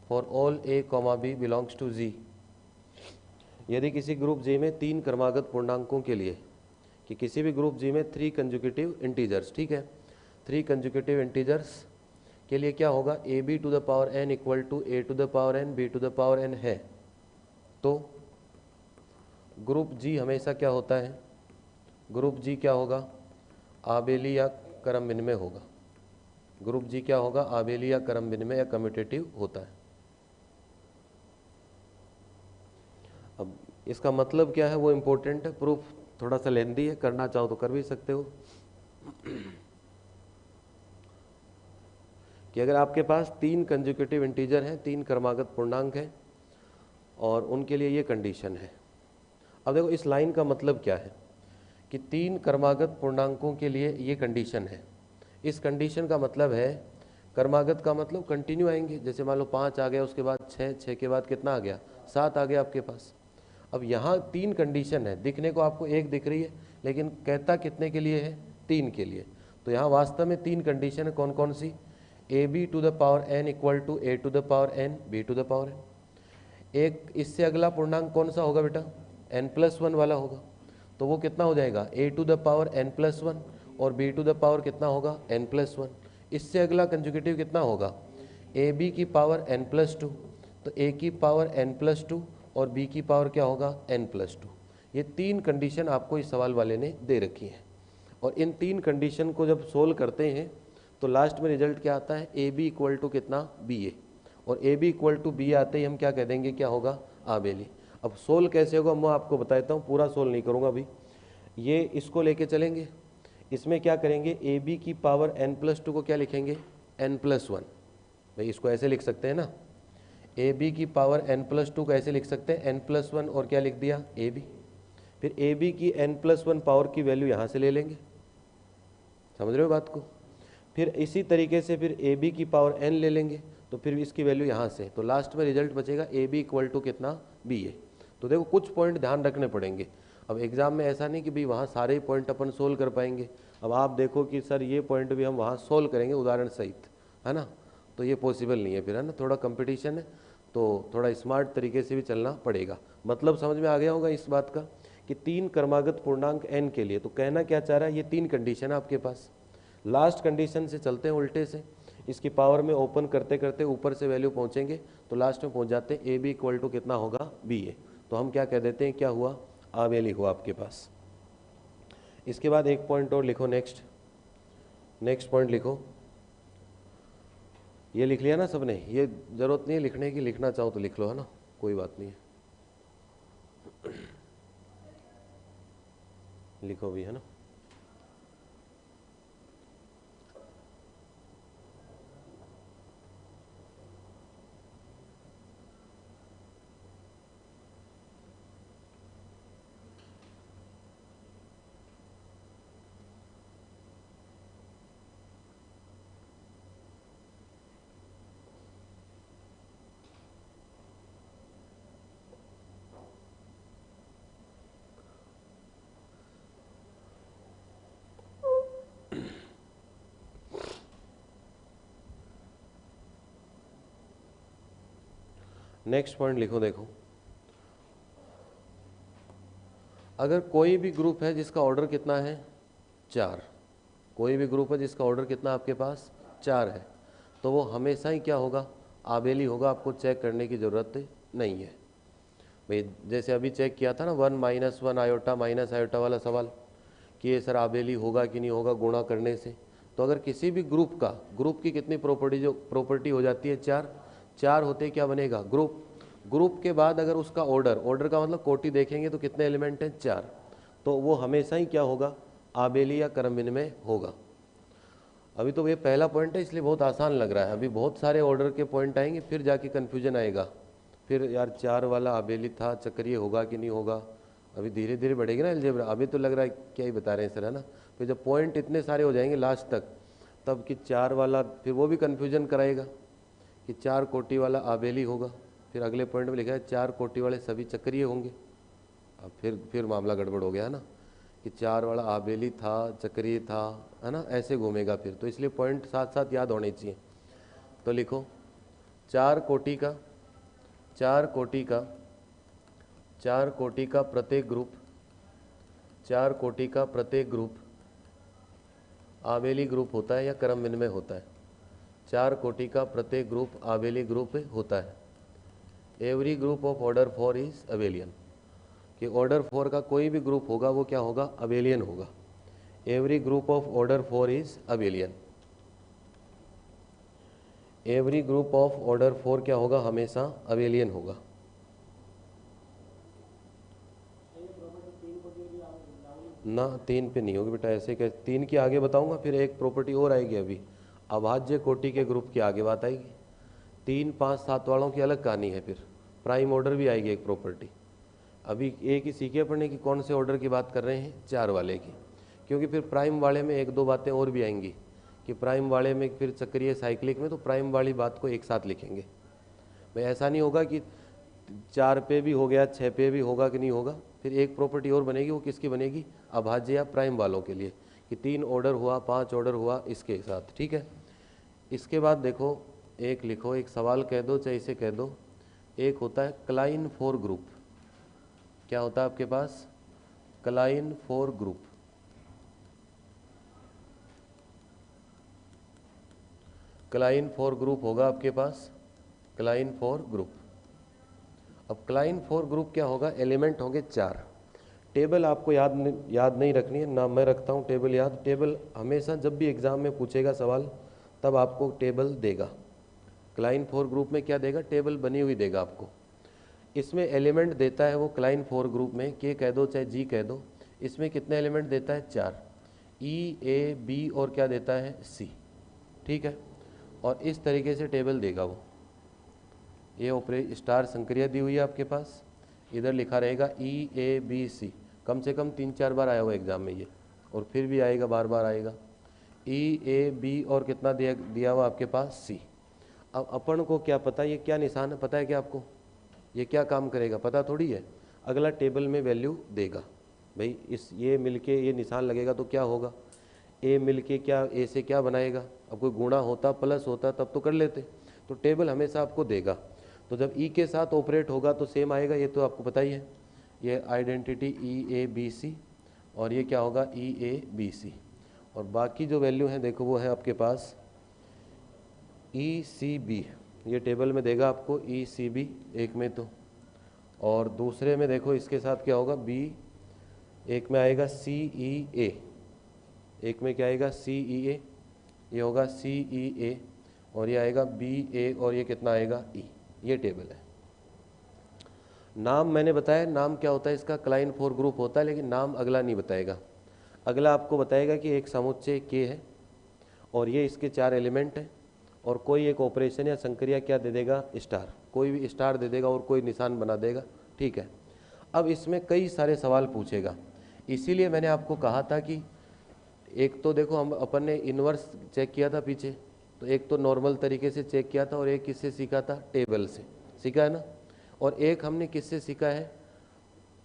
S1: for all a comma B belongs to G. यदि किसी ग्रुप जी में तीन क्रमागत पूर्णांकों के लिए, कि किसी भी ग्रुप जी में थ्री कंजुकेटिव इंटीजर्स, ठीक है, थ्री कंजुकेटिव इंटीजर्स के लिए क्या होगा, A B to the power n equal to A to the power n B to the power n है, तो ग्रुप जी हमेशा क्या होता है, ग्रुप जी क्या होगा, आबेली या क्रम भिन्न में होगा। ग्रुप जी क्या होगा, आबेली या क्रम भिन्न में या कम्यूटेटिव होता है। अब इसका मतलब क्या है वो इम्पोर्टेंट है, प्रूफ थोड़ा सा लेंदी है, करना चाहो तो कर भी सकते हो। कि अगर आपके पास तीन कंजुकेटिव इंटीजर हैं, तीन क्रमागत पूर्णांक हैं, और उनके लिए ये कंडीशन है। अब देखो इस लाइन का मतलब क्या है कि तीन क्रमागत पूर्णांकों के लिए ये कंडीशन है। इस कंडीशन का मतलब है, क्रमागत का मतलब कंटिन्यू आएंगे, जैसे मान लो 5 आ गया, उसके बाद 6, 6 के बाद कितना आ गया, 7 आ गया आपके पास। अब यहाँ तीन कंडीशन है, दिखने को आपको एक दिख रही है, लेकिन कहता कितने के लिए है, तीन के लिए। तो यहाँ वास्तव में तीन कंडीशन है, कौन कौन सी, A B to the power n equal to A to the power n B to the power n। एक इससे अगला पूर्णांक कौन सा होगा बेटा, n+1 वाला होगा, तो वो कितना हो जाएगा, ए टू द पावर n+1 और बी टू द पावर कितना होगा, n+1। इससे अगला कंजुगेटिव कितना होगा, ए बी की पावर n+2, तो ए की पावर n+2 और बी की पावर क्या होगा, n+2। ये तीन कंडीशन आपको इस सवाल वाले ने दे रखी है, और इन तीन कंडीशन को जब सोल्व करते हैं तो लास्ट में रिजल्ट क्या आता है, ए बी इक्वल टू कितना, बी ए, और A B equal to B आते ही हम क्या कह देंगे, क्या होगा, आबेली। अब सोल्व कैसे होगा मैं आपको बताता हूँ, पूरा सोल्व नहीं करूँगा अभी। ये इसको लेके चलेंगे, इसमें क्या करेंगे, ए बी की पावर n+2 को क्या लिखेंगे, n+1। भाई इसको ऐसे लिख सकते हैं ना, ए बी की पावर n+2 को ऐसे लिख सकते हैं n+1 और क्या लिख दिया, ए बी। फिर ए बी की n+1 पावर की वैल्यू यहाँ से ले लेंगे, समझ रहे हो बात को। फिर इसी तरीके से फिर ए बी की पावर n ले लेंगे, तो फिर इसकी वैल्यू यहाँ से, तो लास्ट में रिजल्ट बचेगा ए बी इक्वल टू कितना, बी ए। तो देखो कुछ पॉइंट ध्यान रखने पड़ेंगे। अब एग्जाम में ऐसा नहीं कि भाई वहाँ सारे ही पॉइंट अपन सोल्व कर पाएंगे। अब आप देखो कि सर ये पॉइंट भी हम वहाँ सोल्व करेंगे उदाहरण सहित, है ना, तो ये पॉसिबल नहीं है फिर, है ना, थोड़ा कंपटीशन है, तो थोड़ा स्मार्ट तरीके से भी चलना पड़ेगा। मतलब समझ में आ गया होगा इस बात का कि तीन क्रमागत पूर्णांक n के लिए, तो कहना क्या चाह रहा है, ये तीन कंडीशन है आपके पास। लास्ट कंडीशन से चलते हैं उल्टे से, इसकी पावर में ओपन करते करते ऊपर से वैल्यू पहुंचेंगे, तो लास्ट में पहुंच जाते हैं ए बी इक्वल टू कितना होगा, बी ए। तो हम क्या कह देते हैं, क्या हुआ, आबेली हुआ आपके पास। इसके बाद एक पॉइंट और लिखो, नेक्स्ट पॉइंट लिखो। ये लिख लिया ना सबने, ये जरूरत नहीं है लिखने की, लिखना चाहो तो लिख लो, है ना, कोई बात नहीं है, लिखो भी, है ना। नेक्स्ट पॉइंट लिखो, देखो अगर कोई भी ग्रुप है जिसका ऑर्डर कितना है 4, कोई भी ग्रुप है जिसका ऑर्डर कितना आपके पास 4 है, तो वो हमेशा ही क्या होगा, आबेली होगा, आपको चेक करने की ज़रूरत नहीं है भाई। जैसे अभी चेक किया था ना 1 - 1 आयोटा माइनस आयोटा वाला सवाल कि ये सर आबेली होगा कि नहीं होगा गुणा करने से। तो अगर किसी भी ग्रुप की कितनी प्रॉपर्टी हो जाती है 4 होते क्या बनेगा ग्रुप के बाद अगर उसका ऑर्डर का मतलब कोटि देखेंगे तो कितने एलिमेंट हैं 4, तो वो हमेशा ही क्या होगा, आबेली या क्रम विनिमय होगा। अभी तो ये पहला पॉइंट है इसलिए बहुत आसान लग रहा है, अभी बहुत सारे ऑर्डर के पॉइंट आएंगे फिर जाके कन्फ्यूजन आएगा, फिर यार 4 वाला आबेली था चक्रीय होगा कि नहीं होगा। अभी धीरे धीरे बढ़ेगी ना अलजेब्रा, अभी तो लग रहा है क्या ही बता रहे हैं सर, है ना। फिर जब पॉइंट इतने सारे हो जाएंगे लास्ट तक तब कि 4 वाला, फिर वो भी कन्फ्यूजन कराएगा कि 4 कोटि वाला आबेली होगा। फिर अगले पॉइंट में लिखा है 4 कोटि वाले सभी चक्रीय होंगे। अब फिर मामला गड़बड़ हो गया है ना कि 4 वाला आबेली था चक्रीय था, है ना, ऐसे घूमेगा फिर। तो इसलिए पॉइंट साथ साथ याद होने चाहिए। तो लिखो 4 कोटि का प्रत्येक ग्रुप आबेली ग्रुप होता है या क्रम विनिमय होता है। 4 कोटि का प्रत्येक ग्रुप आबेली ग्रुप होता है। Every group of order 4 is abelian, कि ऑर्डर 4 का कोई भी ग्रुप होगा वो क्या होगा, अबेलियन होगा। Every group of order 4 is abelian. Every group of order 4 क्या होगा, हमेशा अबेलियन होगा। ना 3 पे नहीं होगी बेटा, ऐसे क्या 3 की आगे बताऊंगा, फिर एक प्रॉपर्टी और आएगी अभी, अभाज्य कोटि के ग्रुप की आगे बात आएगी। 3, 5, 7 वालों की अलग कहानी है, फिर प्राइम ऑर्डर भी आएगी एक प्रॉपर्टी। अभी एक ही सीखे पढ़ने की कौन से ऑर्डर की बात कर रहे हैं, 4 वाले की, क्योंकि फिर प्राइम वाले में 1-2 बातें और भी आएंगी कि प्राइम वाले में फिर चक्रीय साइक्लिक में तो प्राइम वाली बात को एक साथ लिखेंगे भाई। ऐसा नहीं होगा कि 4 पे भी हो गया 6 पे भी होगा कि नहीं होगा, फिर एक प्रॉपर्टी और बनेगी, वो किसकी बनेगी, अभाज्य या प्राइम वालों के लिए, कि 3 ऑर्डर हुआ 5 ऑर्डर हुआ इसके साथ, ठीक है। इसके बाद देखो एक लिखो, एक सवाल कह दो चाहे इसे कह दो, एक होता है क्लाइन 4 ग्रुप। क्या होता है आपके पास, क्लाइन 4 ग्रुप। क्लाइन 4 ग्रुप होगा आपके पास, क्लाइन 4 ग्रुप। अब क्लाइन 4 ग्रुप क्या होगा, एलिमेंट होंगे 4। टेबल आपको याद नहीं रखनी है ना, मैं रखता हूँ टेबल याद। टेबल हमेशा जब भी एग्जाम में पूछेगा सवाल तब आपको टेबल देगा। क्लाइन 4 ग्रुप में क्या देगा, टेबल बनी हुई देगा आपको। इसमें एलिमेंट देता है वो क्लाइन 4 ग्रुप में, के कह दो चाहे जी कह दो, इसमें कितने एलिमेंट देता है 4, ई ए बी और क्या देता है सी, ठीक है। और इस तरीके से टेबल देगा वो। ये स्टार संक्रिया दी हुई है आपके पास, इधर लिखा रहेगा ई ए बी सी, कम से कम 3-4 बार आया हुआ एग्जाम में ये, और फिर भी आएगा, बार बार आएगा। ई ए बी और कितना दिया हुआ आपके पास सी। अब अपन को क्या पता ये क्या निशान है, पता है क्या आपको, ये क्या काम करेगा पता थोड़ी है। अगला टेबल में वैल्यू देगा भाई, इस ये मिलके ये निशान लगेगा तो क्या होगा, ए मिलके क्या ए से क्या बनाएगा। अब कोई गुणा होता प्लस होता तब तो कर लेते, तो टेबल हमेशा आपको देगा। तो जब ई के साथ ऑपरेट होगा तो सेम आएगा, ये तो आपको पता ही है। ये identity E A B C और ये क्या होगा ई ए बी सी, और बाकी जो वैल्यू है देखो वो है आपके पास ई सी बी। ये टेबल में देगा आपको ई सी बी एक में तो, और दूसरे में देखो इसके साथ क्या होगा बी, एक में आएगा सी ई ए, एक में क्या आएगा सी ई ए, ये होगा सी ई ए, और ये आएगा बी ए, और ये कितना आएगा ई। ये टेबल है। नाम मैंने बताया, नाम क्या होता है इसका, क्लाइन 4 ग्रुप होता है, लेकिन नाम अगला नहीं बताएगा। अगला आपको बताएगा कि एक समुच्चय के है और ये इसके 4 एलिमेंट हैं, और कोई एक ऑपरेशन या संक्रिया क्या दे देगा, स्टार, कोई भी स्टार दे देगा और कोई निशान बना देगा, ठीक है। अब इसमें कई सारे सवाल पूछेगा, इसीलिए मैंने आपको कहा था कि एक तो देखो हम अपन ने इन्वर्स चेक किया था पीछे, तो एक तो नॉर्मल तरीके से चेक किया था और एक किससे सीखा था, टेबल से सीखा है ना। और एक हमने किससे सीखा है,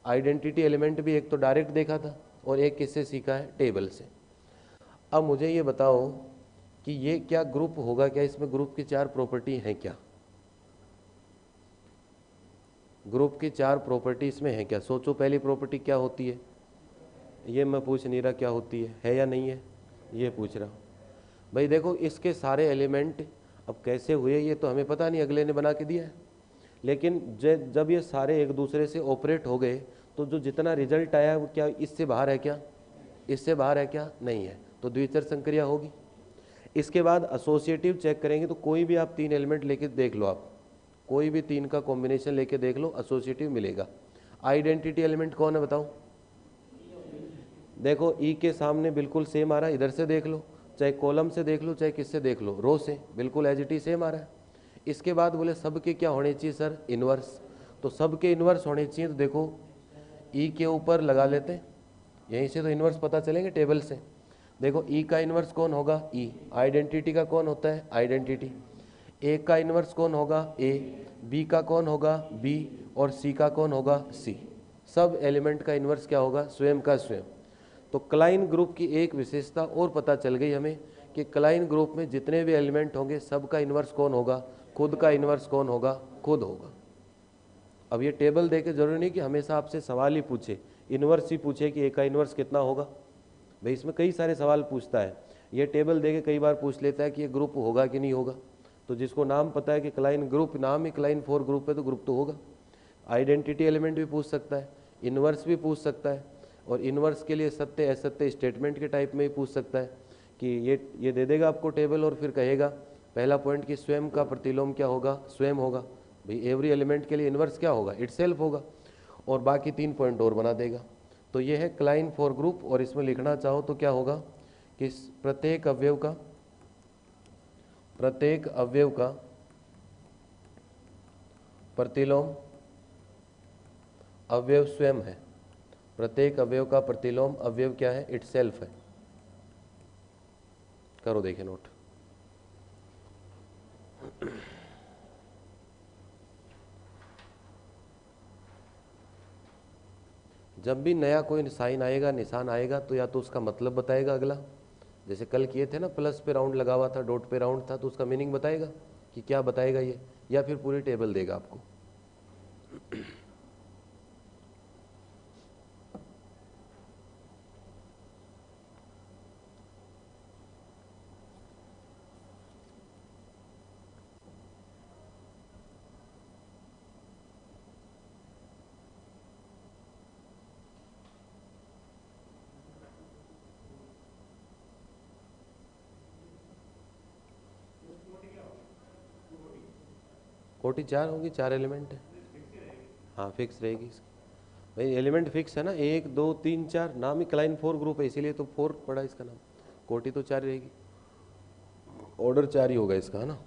S1: आइडेंटिटी एलिमेंट भी एक तो डायरेक्ट देखा था और एक किससे सीखा है, टेबल से। अब मुझे ये बताओ कि ये क्या ग्रुप होगा, क्या इसमें ग्रुप की 4 प्रॉपर्टी हैं क्या, ग्रुप की 4 प्रॉपर्टी इसमें है क्या? सोचो पहली प्रॉपर्टी क्या होती है? ये मैं पूछ नहीं रहा क्या होती है या नहीं है, ये पूछ रहा हूँ। भाई देखो इसके सारे एलिमेंट अब कैसे हुए ये तो हमें पता नहीं, अगले ने बना के दिया है, लेकिन जब ये सारे एक दूसरे से ऑपरेट हो गए तो जो जितना रिजल्ट आया वो क्या इससे बाहर है क्या? इससे बाहर है क्या? नहीं है, तो द्विचर संक्रिया होगी। इसके बाद एसोसिएटिव चेक करेंगे तो कोई भी आप 3 एलिमेंट लेके देख लो, आप कोई भी 3 का कॉम्बिनेशन लेके देख लो, एसोसिएटिव मिलेगा। आइडेंटिटी एलिमेंट कौन है बताओ? देखो ई के सामने बिल्कुल सेम आ रहा है, इधर से देख लो, चाहे कॉलम से देख लो चाहे किससे देख लो, रो से बिल्कुल एज इट इज सेम आ रहा है। इसके बाद बोले सबके क्या होने चाहिए सर? इन्वर्स। तो सबके इन्वर्स होने चाहिए, तो देखो ई के ऊपर लगा लेते हैं, यहीं से तो इन्वर्स पता चलेंगे टेबल से। देखो ई का इन्वर्स कौन होगा? ई। आइडेंटिटी का कौन होता है? आइडेंटिटी। ए का इन्वर्स कौन होगा? ए। बी का कौन होगा? बी। और सी का कौन होगा? सी। सब एलिमेंट का इन्वर्स क्या होगा? स्वयं का स्वयं। तो क्लाइन ग्रुप की एक विशेषता और पता चल गई हमें कि क्लाइन ग्रुप में जितने भी एलिमेंट होंगे सबका इन्वर्स कौन होगा? खुद का इन्वर्स कौन होगा? खुद होगा। अब ये टेबल देके जरूरी नहीं कि हमेशा आपसे सवाल ही पूछे, इन्वर्स ही पूछे कि ए का इन्वर्स कितना होगा। भाई इसमें कई सारे सवाल पूछता है, ये टेबल देके कई बार पूछ लेता है कि ये ग्रुप होगा कि नहीं होगा। तो जिसको नाम पता है कि क्लाइन ग्रुप, नाम ही क्लाइन 4 ग्रुप है तो ग्रुप तो होगा। आइडेंटिटी एलिमेंट भी पूछ सकता है, इन्वर्स भी पूछ सकता है, और इन्वर्स के लिए सत्य असत्य स्टेटमेंट के टाइप में भी पूछ सकता है कि ये दे देगा आपको टेबल और फिर कहेगा पहला पॉइंट कि स्वयं का प्रतिलोम क्या होगा? स्वयं होगा। भाई एवरी एलिमेंट के लिए इन्वर्स क्या होगा? इटसेल्फ होगा। और बाकी 3 पॉइंट और बना देगा। तो ये है क्लाइन 4 ग्रुप। और इसमें लिखना चाहो तो क्या होगा कि प्रत्येक अवयव का प्रतिलोम अवयव स्वयं है। प्रत्येक अवयव का प्रतिलोम अवयव क्या है? इटसेल्फ है। करो देखे नोट। जब भी नया कोई साइन आएगा, निशान आएगा, तो या तो उसका मतलब बताएगा अगला, जैसे कल किए थे ना, प्लस पे राउंड लगा हुआ था, डॉट पे राउंड था, तो उसका मीनिंग बताएगा कि क्या बताएगा ये, या फिर पूरी टेबल देगा आपको। कोटि 4 होगी, 4 एलिमेंट है। हाँ फिक्स रहेगी इसकी। भाई एलिमेंट फिक्स है ना, 1 2 3 4, नाम ही क्लाइन 4 ग्रुप है इसीलिए तो 4 पड़ा इसका नाम। कोटि तो 4 रहेगी, ऑर्डर 4 ही होगा इसका, है ना।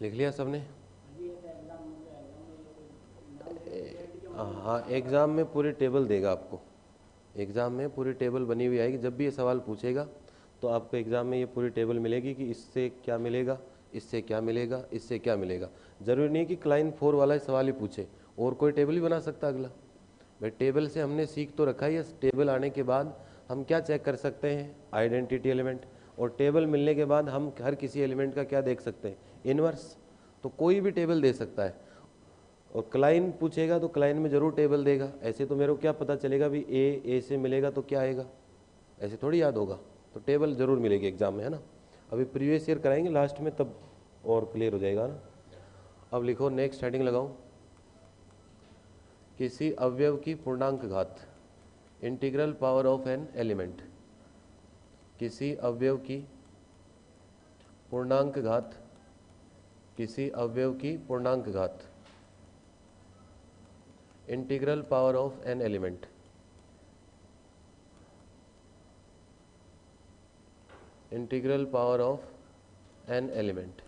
S1: लिख लिया सबने? हाँ एग्ज़ाम में पूरी टेबल देगा आपको, एग्ज़ाम में पूरी टेबल बनी हुई आएगी। जब भी ये सवाल पूछेगा तो आपको एग्ज़ाम में ये पूरी टेबल मिलेगी कि इससे क्या मिलेगा, इससे क्या मिलेगा, इससे क्या मिलेगा। ज़रूरी नहीं कि क्लाइन 4 वाला ही सवाल ही पूछे, और कोई टेबल ही बना सकता अगला। भाई टेबल से हमने सीख तो रखा है, टेबल आने के बाद हम क्या चेक कर सकते हैं? Identity element. और टेबल मिलने के बाद हम हर किसी एलिमेंट का क्या देख सकते हैं? इन्वर्स। तो कोई भी टेबल दे सकता है, और क्लाइन पूछेगा तो क्लाइन में जरूर टेबल देगा। ऐसे तो मेरे को क्या पता चलेगा भी ए से मिलेगा तो क्या आएगा, ऐसे थोड़ी याद होगा। तो टेबल जरूर मिलेगी एग्जाम में, है ना। अभी प्रीवियस ईयर कराएंगे लास्ट में, तब और क्लियर हो जाएगा ना। अब लिखो नेक्स्ट हेडिंग लगाओ, किसी अवयव की पूर्णांक घात, integral power of an element, किसी अवयव की पूर्णांक घात, किसी अवयव की पूर्णांक घात, integral power of an element, integral power of an element.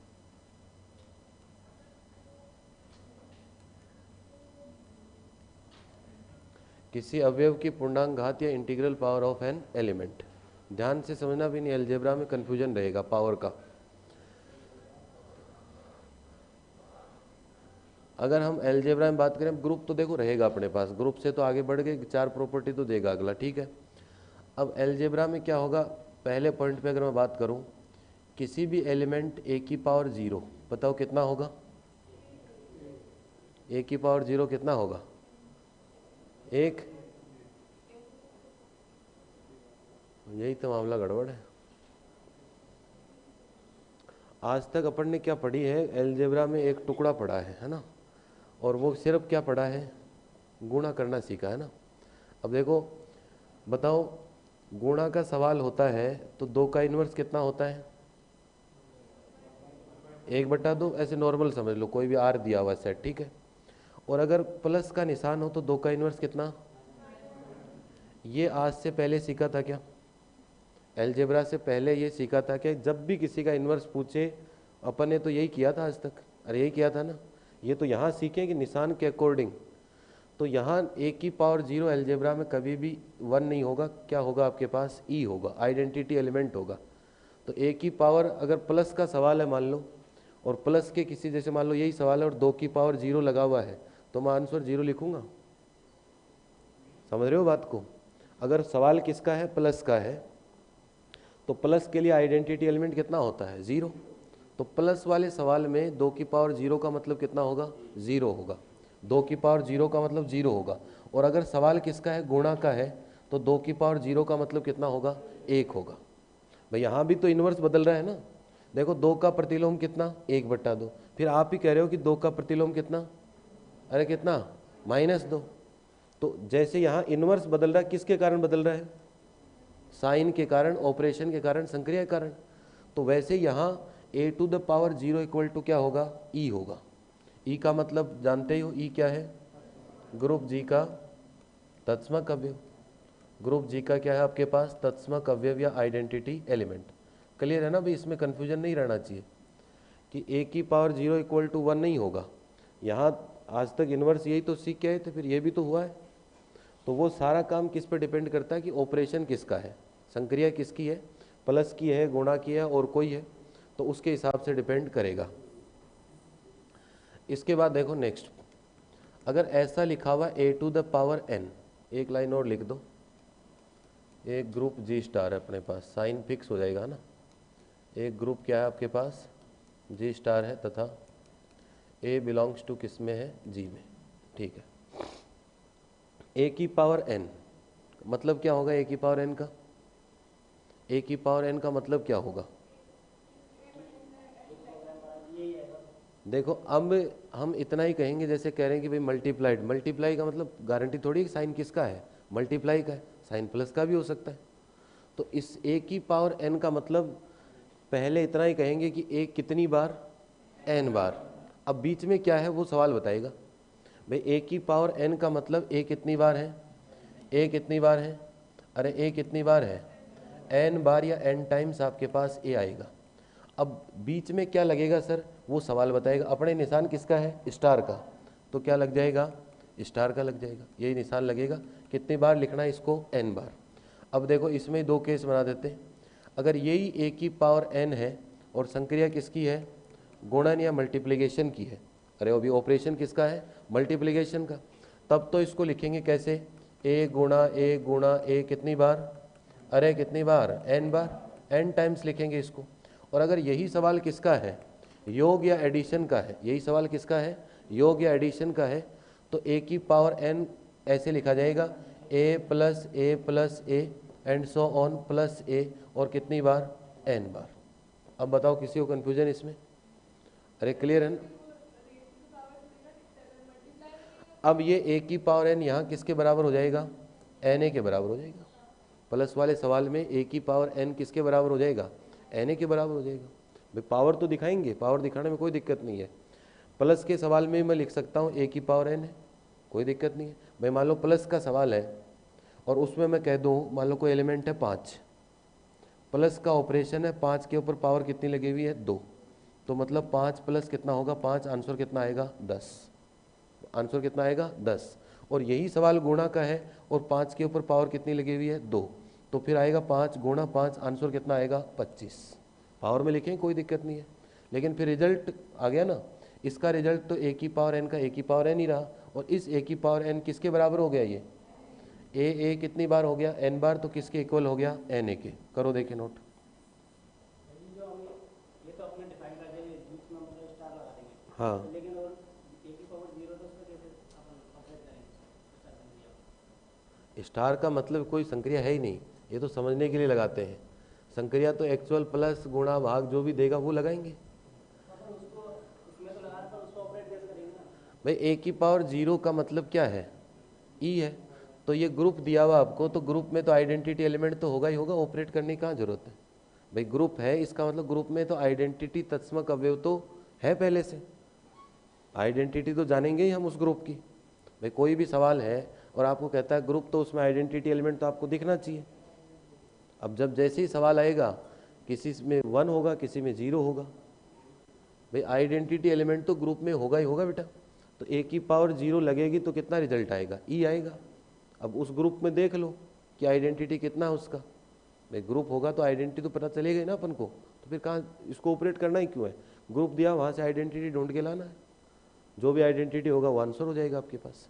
S1: किसी अवयव की पूर्णांक घात या integral power of an element. ध्यान से समझना भी नहीं, अलजेब्रा में कंफ्यूजन रहेगा पावर का। अगर हम अलजेब्रा में बात करें, ग्रुप तो देखो रहेगा अपने पास, ग्रुप से तो आगे बढ़ गए, 4 प्रॉपर्टी तो देगा अगला, ठीक है। अब अलजेब्रा में क्या होगा, पहले पॉइंट पे अगर मैं बात करूं, किसी भी एलिमेंट ए की पावर 0, बताओ कितना होगा, ए की पावर 0 कितना होगा, 1। यही तो मामला गड़बड़ है। आज तक अपन ने क्या पढ़ी है, अलजेब्रा में एक टुकड़ा पढ़ा है ना, और वो सिर्फ क्या पढ़ा है, गुणा करना सीखा है ना। अब देखो बताओ, गुणा का सवाल होता है तो 2 का इन्वर्स कितना होता है, 1/2, ऐसे नॉर्मल समझ लो, कोई भी आर दिया हुआ सेट, ठीक है। और अगर प्लस का निशान हो तो 2 का इन्वर्स कितना, ये आज से पहले सीखा था क्या, अलजेब्रा से पहले ये सीखा था कि जब भी किसी का इन्वर्स पूछे, अपन ने तो यही किया था आज तक, अरे यही किया था ना। ये तो यहाँ सीखें कि निशान के अकॉर्डिंग, तो यहाँ ए की पावर 0 अलजेब्रा में कभी भी 1 नहीं होगा, क्या होगा आपके पास, ई होगा, आइडेंटिटी एलिमेंट होगा। तो ए की पावर अगर प्लस का सवाल है मान लो, और प्लस के किसी, जैसे मान लो यही सवाल है और 2 की पावर 0 लगा हुआ है, तो मैं आंसर 0 लिखूंगा, समझ रहे हो बात को। अगर सवाल किसका है, प्लस का है, तो प्लस के लिए आइडेंटिटी एलिमेंट कितना होता है, 0। तो प्लस वाले सवाल में 2 की पावर 0 का मतलब कितना होगा, 0 होगा, 2 की पावर 0 का मतलब 0 होगा। और अगर सवाल किसका है, गुणा का है, तो 2 की पावर 0 का मतलब कितना होगा, 1 होगा। भाई यहाँ भी तो इन्वर्स बदल रहा है ना, देखो 2 का प्रतिलोम कितना, 1/2। फिर आप ही कह रहे हो कि 2 का प्रतिलोम कितना, अरे कितना, -2। तो जैसे यहाँ इन्वर्स बदल रहा है, किसके कारण बदल रहा है, साइन के कारण, ऑपरेशन के कारण, संक्रिया के कारण। तो वैसे यहाँ a⁴ 0 इक्वल टू क्या होगा, ई होगा। ई का मतलब जानते ही हो, ई क्या है, ग्रुप जी का तत्समक अवयव। ग्रुप जी का क्या है आपके पास, तत्समक अवयव या आइडेंटिटी एलिमेंट। क्लियर है ना भाई, इसमें कन्फ्यूजन नहीं रहना चाहिए कि ए की पावर 0 इक्वल टू 1 नहीं होगा। यहाँ आज तक इन्वर्स यही तो सीख के आए थे, फिर ये भी तो हुआ है। तो वो सारा काम किस पर डिपेंड करता है कि ऑपरेशन किसका है, संक्रिया किसकी है, प्लस की है, गुणा की है, और कोई है, तो उसके हिसाब से डिपेंड करेगा। इसके बाद देखो नेक्स्ट, अगर ऐसा लिखा हुआ a⁴n, एक लाइन और लिख दो, एक ग्रुप जी स्टार है अपने पास, साइन फिक्स हो जाएगा ना। एक ग्रुप क्या है आपके पास, जी स्टार है, तथा ए बिलोंग्स टू किस में है, जी में, ठीक है। ए की पावर n मतलब क्या होगा, ए की पावर n का, ए की पावर n का मतलब क्या होगा, देखो अब हम इतना ही कहेंगे, जैसे कह रहे हैं कि भाई मल्टीप्लाइड, मल्टीप्लाई का मतलब गारंटी थोड़ी कि साइन किसका है, मल्टीप्लाई का है, साइन प्लस का भी हो सकता है। तो इस ए की पावर n का मतलब पहले इतना ही कहेंगे कि ए कितनी बार, n बार। अब बीच में क्या है वो सवाल बताएगा, भाई ए की पावर n का मतलब ए कितनी बार है, ए कितनी बार है, अरे ए कितनी बार है, n बार या n टाइम्स आपके पास ए आएगा। अब बीच में क्या लगेगा सर, वो सवाल बताएगा। अपने निशान किसका है, स्टार का, तो क्या लग जाएगा, स्टार का लग जाएगा, यही निशान लगेगा। कितनी बार लिखना है इसको, n बार। अब देखो इसमें 2 केस बना देते हैं। अगर यही a की पावर n है और संक्रिया किसकी है, गुणन या मल्टीप्लिकेशन की है, अरे अभी ऑपरेशन किसका है, मल्टीप्लिकेशन का, तब तो इसको लिखेंगे कैसे, a गुणा a कितनी बार, अरे कितनी बार, n बार, n टाइम्स लिखेंगे इसको। और अगर यही सवाल किसका है, योग या एडिशन का है, यही सवाल किसका है, योग या एडिशन का है, तो a की पावर n ऐसे लिखा जाएगा, a+a+a and so on plus a, और कितनी बार, n बार। अब बताओ किसी को कन्फ्यूजन इसमें, अरे क्लियर है ना। अब ये a की पावर n यहाँ किसके बराबर हो जाएगा, na के बराबर हो जाएगा। प्लस वाले सवाल में a की पावर n किसके बराबर हो जाएगा, na के बराबर हो जाएगा। भाई पावर तो दिखाएंगे, पावर दिखाने में कोई दिक्कत नहीं है। प्लस के सवाल में मैं लिख सकता हूँ a की पावर n है, कोई दिक्कत नहीं है। भाई मान लो प्लस का सवाल है और उसमें मैं कह दूँ, मान लो कोई एलिमेंट है 5, प्लस का ऑपरेशन है, 5 के ऊपर पावर कितनी लगी हुई है, 2, तो मतलब 5 प्लस कितना होगा 5, आंसर कितना आएगा 10, आंसर कितना आएगा 10। और यही सवाल गुणा का है और 5 के ऊपर पावर कितनी लगी हुई है 2, तो फिर आएगा 5 गुणा 5, आंसर कितना आएगा 25। पावर में लिखें कोई दिक्कत नहीं है, लेकिन फिर रिजल्ट आ गया ना, इसका रिजल्ट तो a की पावर n का a की पावर n ही रहा, और इस a की पावर n किसके बराबर हो गया, ये a कितनी बार हो गया, n बार, तो किसके इक्वल हो गया, na के। करो देखें नोट। हाँ, स्टार का मतलब कोई संक्रिया है ही नहीं, ये तो समझने के लिए लगाते हैं। संक्रिया तो एक्चुअल प्लस गुणा भाग जो भी देगा वो लगाएंगे। भाई a की पावर 0 का मतलब क्या है, e है, तो ये ग्रुप दिया हुआ आपको, तो ग्रुप में तो आइडेंटिटी एलिमेंट तो होगा ही होगा, ऑपरेट करने की कहाँ जरूरत है। भाई ग्रुप है, इसका मतलब ग्रुप में तो आइडेंटिटी तत्समक अवयव तो है पहले से, आइडेंटिटी तो जानेंगे ही हम उस ग्रुप की। भाई कोई भी सवाल है और आपको कहता है ग्रुप, तो उसमें आइडेंटिटी एलिमेंट तो आपको दिखना चाहिए। अब जब जैसे ही सवाल आएगा, किसी में 1 होगा, किसी में 0 होगा, भाई आइडेंटिटी एलिमेंट तो ग्रुप में होगा ही होगा बेटा। तो a की पावर 0 लगेगी तो कितना रिजल्ट आएगा, e आएगा। अब उस ग्रुप में देख लो कि आइडेंटिटी कितना है उसका, भाई ग्रुप होगा तो आइडेंटिटी तो पता चलेगा ही ना अपन को, तो फिर कहाँ इसको ऑपरेट करना ही क्यों है। ग्रुप दिया, वहाँ से आइडेंटिटी ढूंढ के लाना है, जो भी आइडेंटिटी होगा वो आंसर हो जाएगा आपके पास।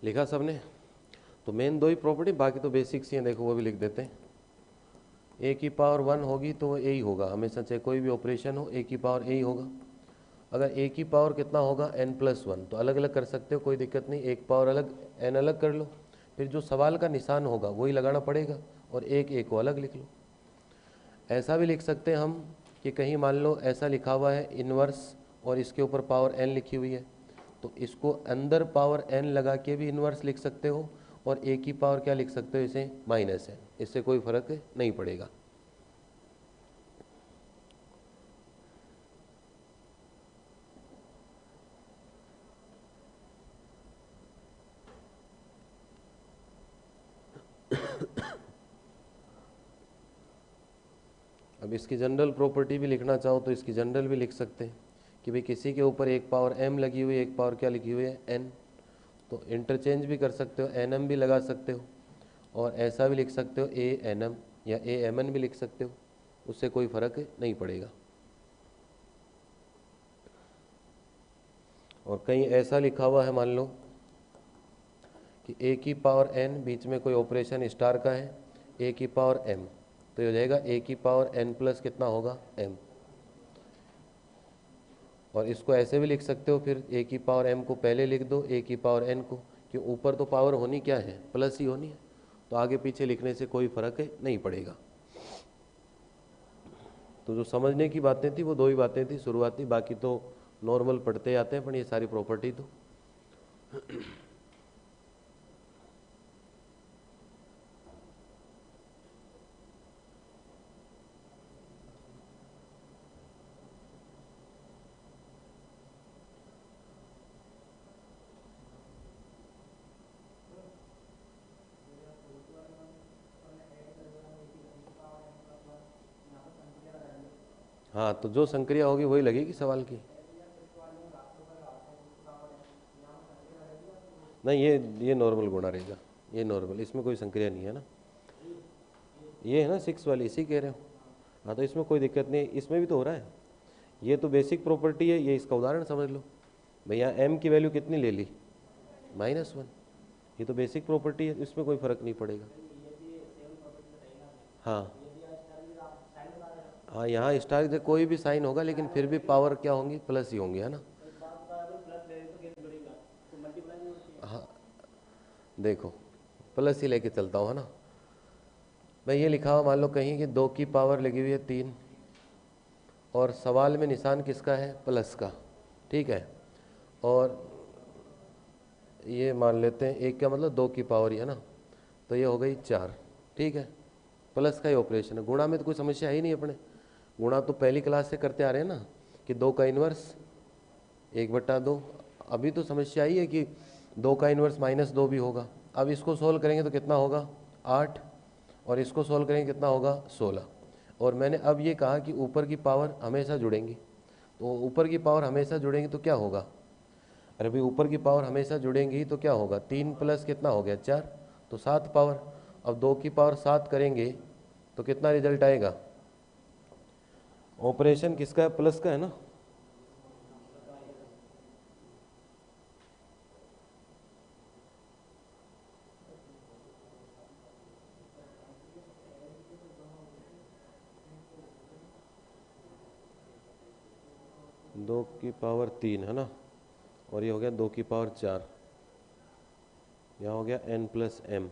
S1: लिखा सबने, तो मेन 2 ही प्रॉपर्टी, बाकी तो बेसिक्स ही हैं, देखो वो भी लिख देते हैं। a की पावर 1 होगी तो a ही होगा हमेशा, चाहे कोई भी ऑपरेशन हो a की पावर a ही होगा। अगर a की पावर कितना होगा n+1, तो अलग अलग कर सकते हो, कोई दिक्कत नहीं, एक पावर अलग n अलग कर लो, फिर जो सवाल का निशान होगा वही लगाना पड़ेगा, और एक a को अलग लिख लो। ऐसा भी लिख सकते हैं हम कि कहीं मान लो ऐसा लिखा हुआ है इन्वर्स और इसके ऊपर पावर n लिखी हुई है, तो इसको अंदर पावर n लगा के भी इन्वर्स लिख सकते हो, और a की पावर क्या लिख सकते हो, इसे -n, इससे कोई फर्क नहीं पड़ेगा। अब इसकी जनरल प्रॉपर्टी भी लिखना चाहो तो इसकी जनरल भी लिख सकते हैं कि भाई किसी के ऊपर एक पावर m लगी हुई है, एक पावर क्या लिखी हुई है n, तो इंटरचेंज भी कर सकते हो, nm भी लगा सकते हो, और ऐसा भी लिख सकते हो anm या amn भी लिख सकते हो, उससे कोई फर्क नहीं पड़ेगा। और कहीं ऐसा लिखा हुआ है मान लो कि a की पावर n, बीच में कोई ऑपरेशन स्टार का है, a की पावर m, तो ये हो जाएगा a की पावर n प्लस कितना होगा m। और इसको ऐसे भी लिख सकते हो फिर, a की पावर m को पहले लिख दो, a की पावर n को, कि ऊपर तो पावर होनी क्या है, प्लस ही होनी है, तो आगे पीछे लिखने से कोई फर्क नहीं पड़ेगा। तो जो समझने की बातें थी वो दो ही बातें थी शुरुआती, बाकी तो नॉर्मल पढ़ते आते हैं, पर ये सारी प्रॉपर्टी तो हाँ, तो जो संक्रिया होगी वही लगेगी सवाल की। नहीं, ये नॉर्मल गुणा रहेगा, ये नॉर्मल, इसमें कोई संक्रिया नहीं है ना, ये है ना 6 वाली, इसी कह रहे हो। हाँ, तो इसमें कोई दिक्कत नहीं है, इसमें भी तो हो रहा है, ये तो बेसिक प्रॉपर्टी है, ये इसका उदाहरण समझ लो भैया। m की वैल्यू कितनी ले ली, -1, ये तो बेसिक प्रॉपर्टी है, इसमें कोई फर्क नहीं पड़ेगा। हाँ हाँ, यहाँ स्टार से कोई भी साइन होगा, लेकिन फिर भी पावर क्या होंगी, प्लस ही होंगे, है ना। हाँ, देखो प्लस ही लेके चलता हूँ, है ना। भाई ये लिखा हुआ मान लो कहीं कि 2 की पावर लगी हुई है 3, और सवाल में निशान किसका है, प्लस का, ठीक है। और ये मान लेते हैं 1 का मतलब 2 की पावर ही है ना, तो ये हो गई 4, ठीक है। प्लस का ही ऑपरेशन है, गुणा में तो कोई समस्या है ही नहीं अपने, गुणा तो पहली क्लास से करते आ रहे हैं ना, कि 2 का इन्वर्स 1/2। अभी तो समस्या ही है कि 2 का इन्वर्स -2 भी होगा। अब इसको सोल्व करेंगे तो कितना होगा, 8, और इसको सोल्व करेंगे कितना होगा, 16। और मैंने अब ये कहा कि ऊपर की पावर हमेशा जुड़ेंगी, तो ऊपर की पावर हमेशा जुड़ेंगी तो क्या होगा, अरे भाई ऊपर की पावर हमेशा जुड़ेंगी तो क्या होगा, 3 प्लस कितना हो गया 4, तो 7 पावर। अब 2 की पावर 7 करेंगे तो कितना रिजल्ट आएगा, ऑपरेशन किसका है, प्लस का है ना। दो की पावर 3 है ना, और ये हो गया 2 की पावर 4, यहाँ हो गया n+m।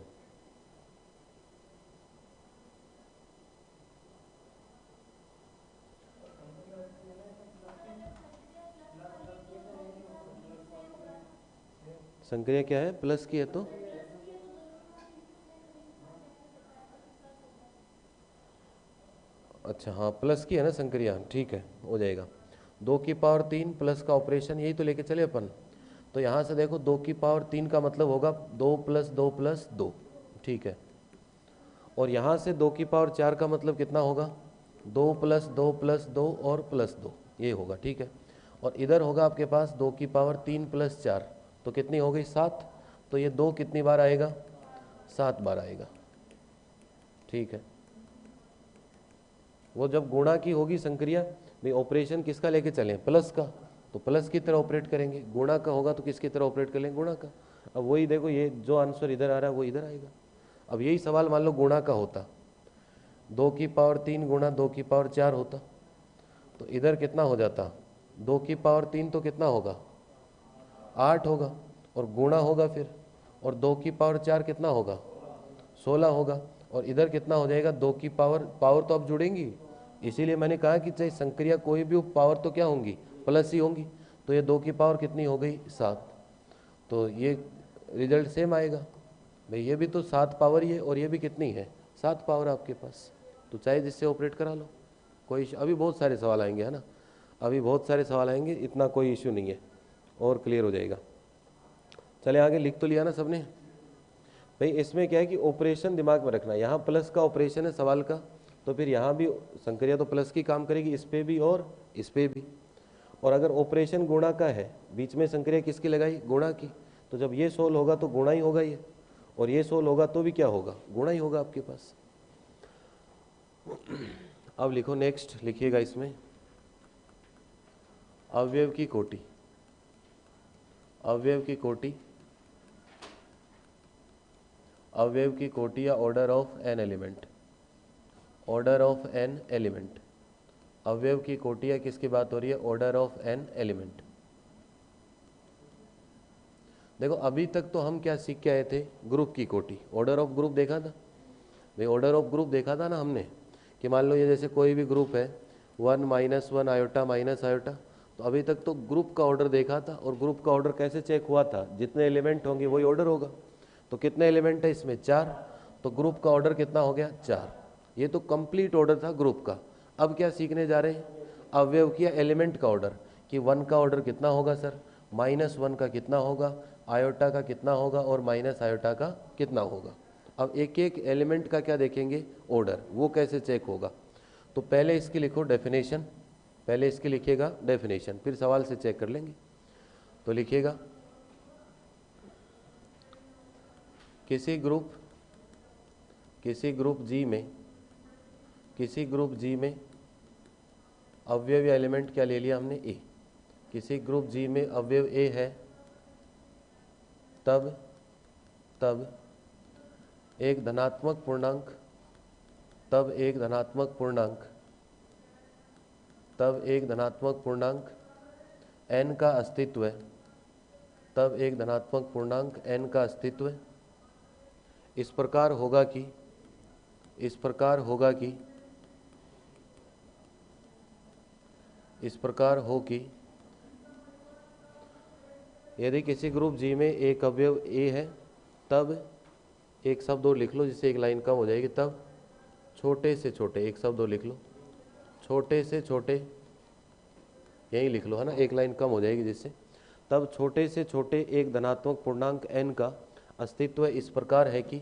S1: संक्रिया क्या है, प्लस की है तो अच्छा, हाँ प्लस की है ना संक्रिया, ठीक है, हो जाएगा। 2 की पावर 3 प्लस का ऑपरेशन, यही तो लेके चले अपन। तो यहाँ से देखो 2 की पावर 3 का मतलब होगा 2 + 2 + 2, ठीक है। और यहाँ से 2 की पावर 4 का मतलब कितना होगा, 2 + 2 + 2 और +2, ये होगा, ठीक है। और इधर होगा आपके पास 2 की पावर 3 + 4, तो कितनी हो गई, 7। तो ये 2 कितनी बार आएगा, 7 बार आएगा, ठीक है। वो जब गुणा की होगी संक्रिया, भाई ऑपरेशन किसका लेके चलें, प्लस का, तो प्लस की तरह ऑपरेट करेंगे। गुणा का होगा तो किसकी तरह ऑपरेट करेंगे, गुणा का। अब वही देखो, ये जो आंसर इधर आ रहा है वो इधर आएगा। अब यही सवाल मान लो गुणा का होता, 2 की पावर 3 गुणा 2 की पावर 4 होता, तो इधर कितना हो जाता, 2 की पावर 3 तो कितना होगा, 8 होगा, और गुणा होगा फिर, और 2 की पावर 4 कितना होगा, 16 होगा, और इधर कितना हो जाएगा, 2 की पावर तो अब जुड़ेंगी, इसीलिए मैंने कहा कि चाहे संक्रिया कोई भी हो, पावर तो क्या होंगी, प्लस ही होंगी। तो ये 2 की पावर कितनी हो गई, 7, तो ये रिजल्ट सेम आएगा। भाई ये भी तो 7 पावर ही है, और ये भी कितनी है, 7 पावर आपके पास, तो चाहे जिससे ऑपरेट करा लो, कोई अभी बहुत सारे सवाल आएंगे, है ना, अभी बहुत सारे सवाल आएंगे, इतना कोई इश्यू नहीं है, और क्लियर हो जाएगा। चले आगे, लिख तो लिया ना सबने। भाई इसमें क्या है कि ऑपरेशन दिमाग में रखना, यहाँ प्लस का ऑपरेशन है सवाल का, तो फिर यहाँ भी संक्रिया तो प्लस की काम करेगी, इस पे भी और इस पे भी। और अगर ऑपरेशन गुणा का है, बीच में संक्रिया किसकी लगाई, गुणा की, तो जब ये सोल्व होगा तो गुणा ही होगा ये, और ये सोल्व होगा तो भी क्या होगा, गुणा ही होगा आपके पास। अब लिखो नेक्स्ट, लिखिएगा इसमें अवयव की कोटि, अवयव की कोटि, अवयव की कोटि या order of an element, order of an element, अवयव की कोटि या किसकी बात हो रही है, ऑर्डर ऑफ एन एलिमेंट। देखो अभी तक तो हम क्या सीख के आए थे, ग्रुप की कोटि, ऑर्डर ऑफ ग्रुप देखा था भाई, ऑर्डर ऑफ ग्रुप देखा था ना हमने, कि मान लो ये जैसे कोई भी ग्रुप है, 1 माइनस 1 आयोटा माइनस आयोटा। तो अभी तक तो ग्रुप का ऑर्डर देखा था, और ग्रुप का ऑर्डर कैसे चेक हुआ था, जितने एलिमेंट होंगे वही ऑर्डर होगा। तो कितने एलिमेंट है इसमें, 4, तो ग्रुप का ऑर्डर कितना हो गया, 4। ये तो कंप्लीट ऑर्डर था ग्रुप का। अब क्या सीखने जा रहे हैं, अवयव किया एलिमेंट का ऑर्डर, कि 1 का ऑर्डर कितना होगा सर, -1 का कितना होगा, आयोटा का कितना होगा, और माइनस आयोटा का कितना होगा। अब एक एक एलिमेंट का क्या देखेंगे, ऑर्डर, वो कैसे चेक होगा। तो पहले इसकी लिखो डेफिनेशन, पहले इसकी लिखिएगा डेफिनेशन, फिर सवाल से चेक कर लेंगे। तो लिखिएगा, किसी ग्रुप जी में, किसी ग्रुप जी में अवयव या एलिमेंट क्या ले लिया हमने, ए। किसी ग्रुप जी में अवयव ए है, तब एक धनात्मक पूर्णांक, तब एक धनात्मक पूर्णांक n का अस्तित्व है, तब एक धनात्मक पूर्णांक n का अस्तित्व है। इस प्रकार होगा कि यदि किसी ग्रुप जी में एक अवयव a है, तब एक शब्द और लिख लो जिससे एक लाइन कम हो जाएगी, तब छोटे से छोटे, एक शब्द और लिख लो, छोटे से छोटे, यही लिख लो है ना, एक लाइन कम हो जाएगी जिससे, तब छोटे से छोटे एक धनात्मक पूर्णांक n का अस्तित्व इस प्रकार है कि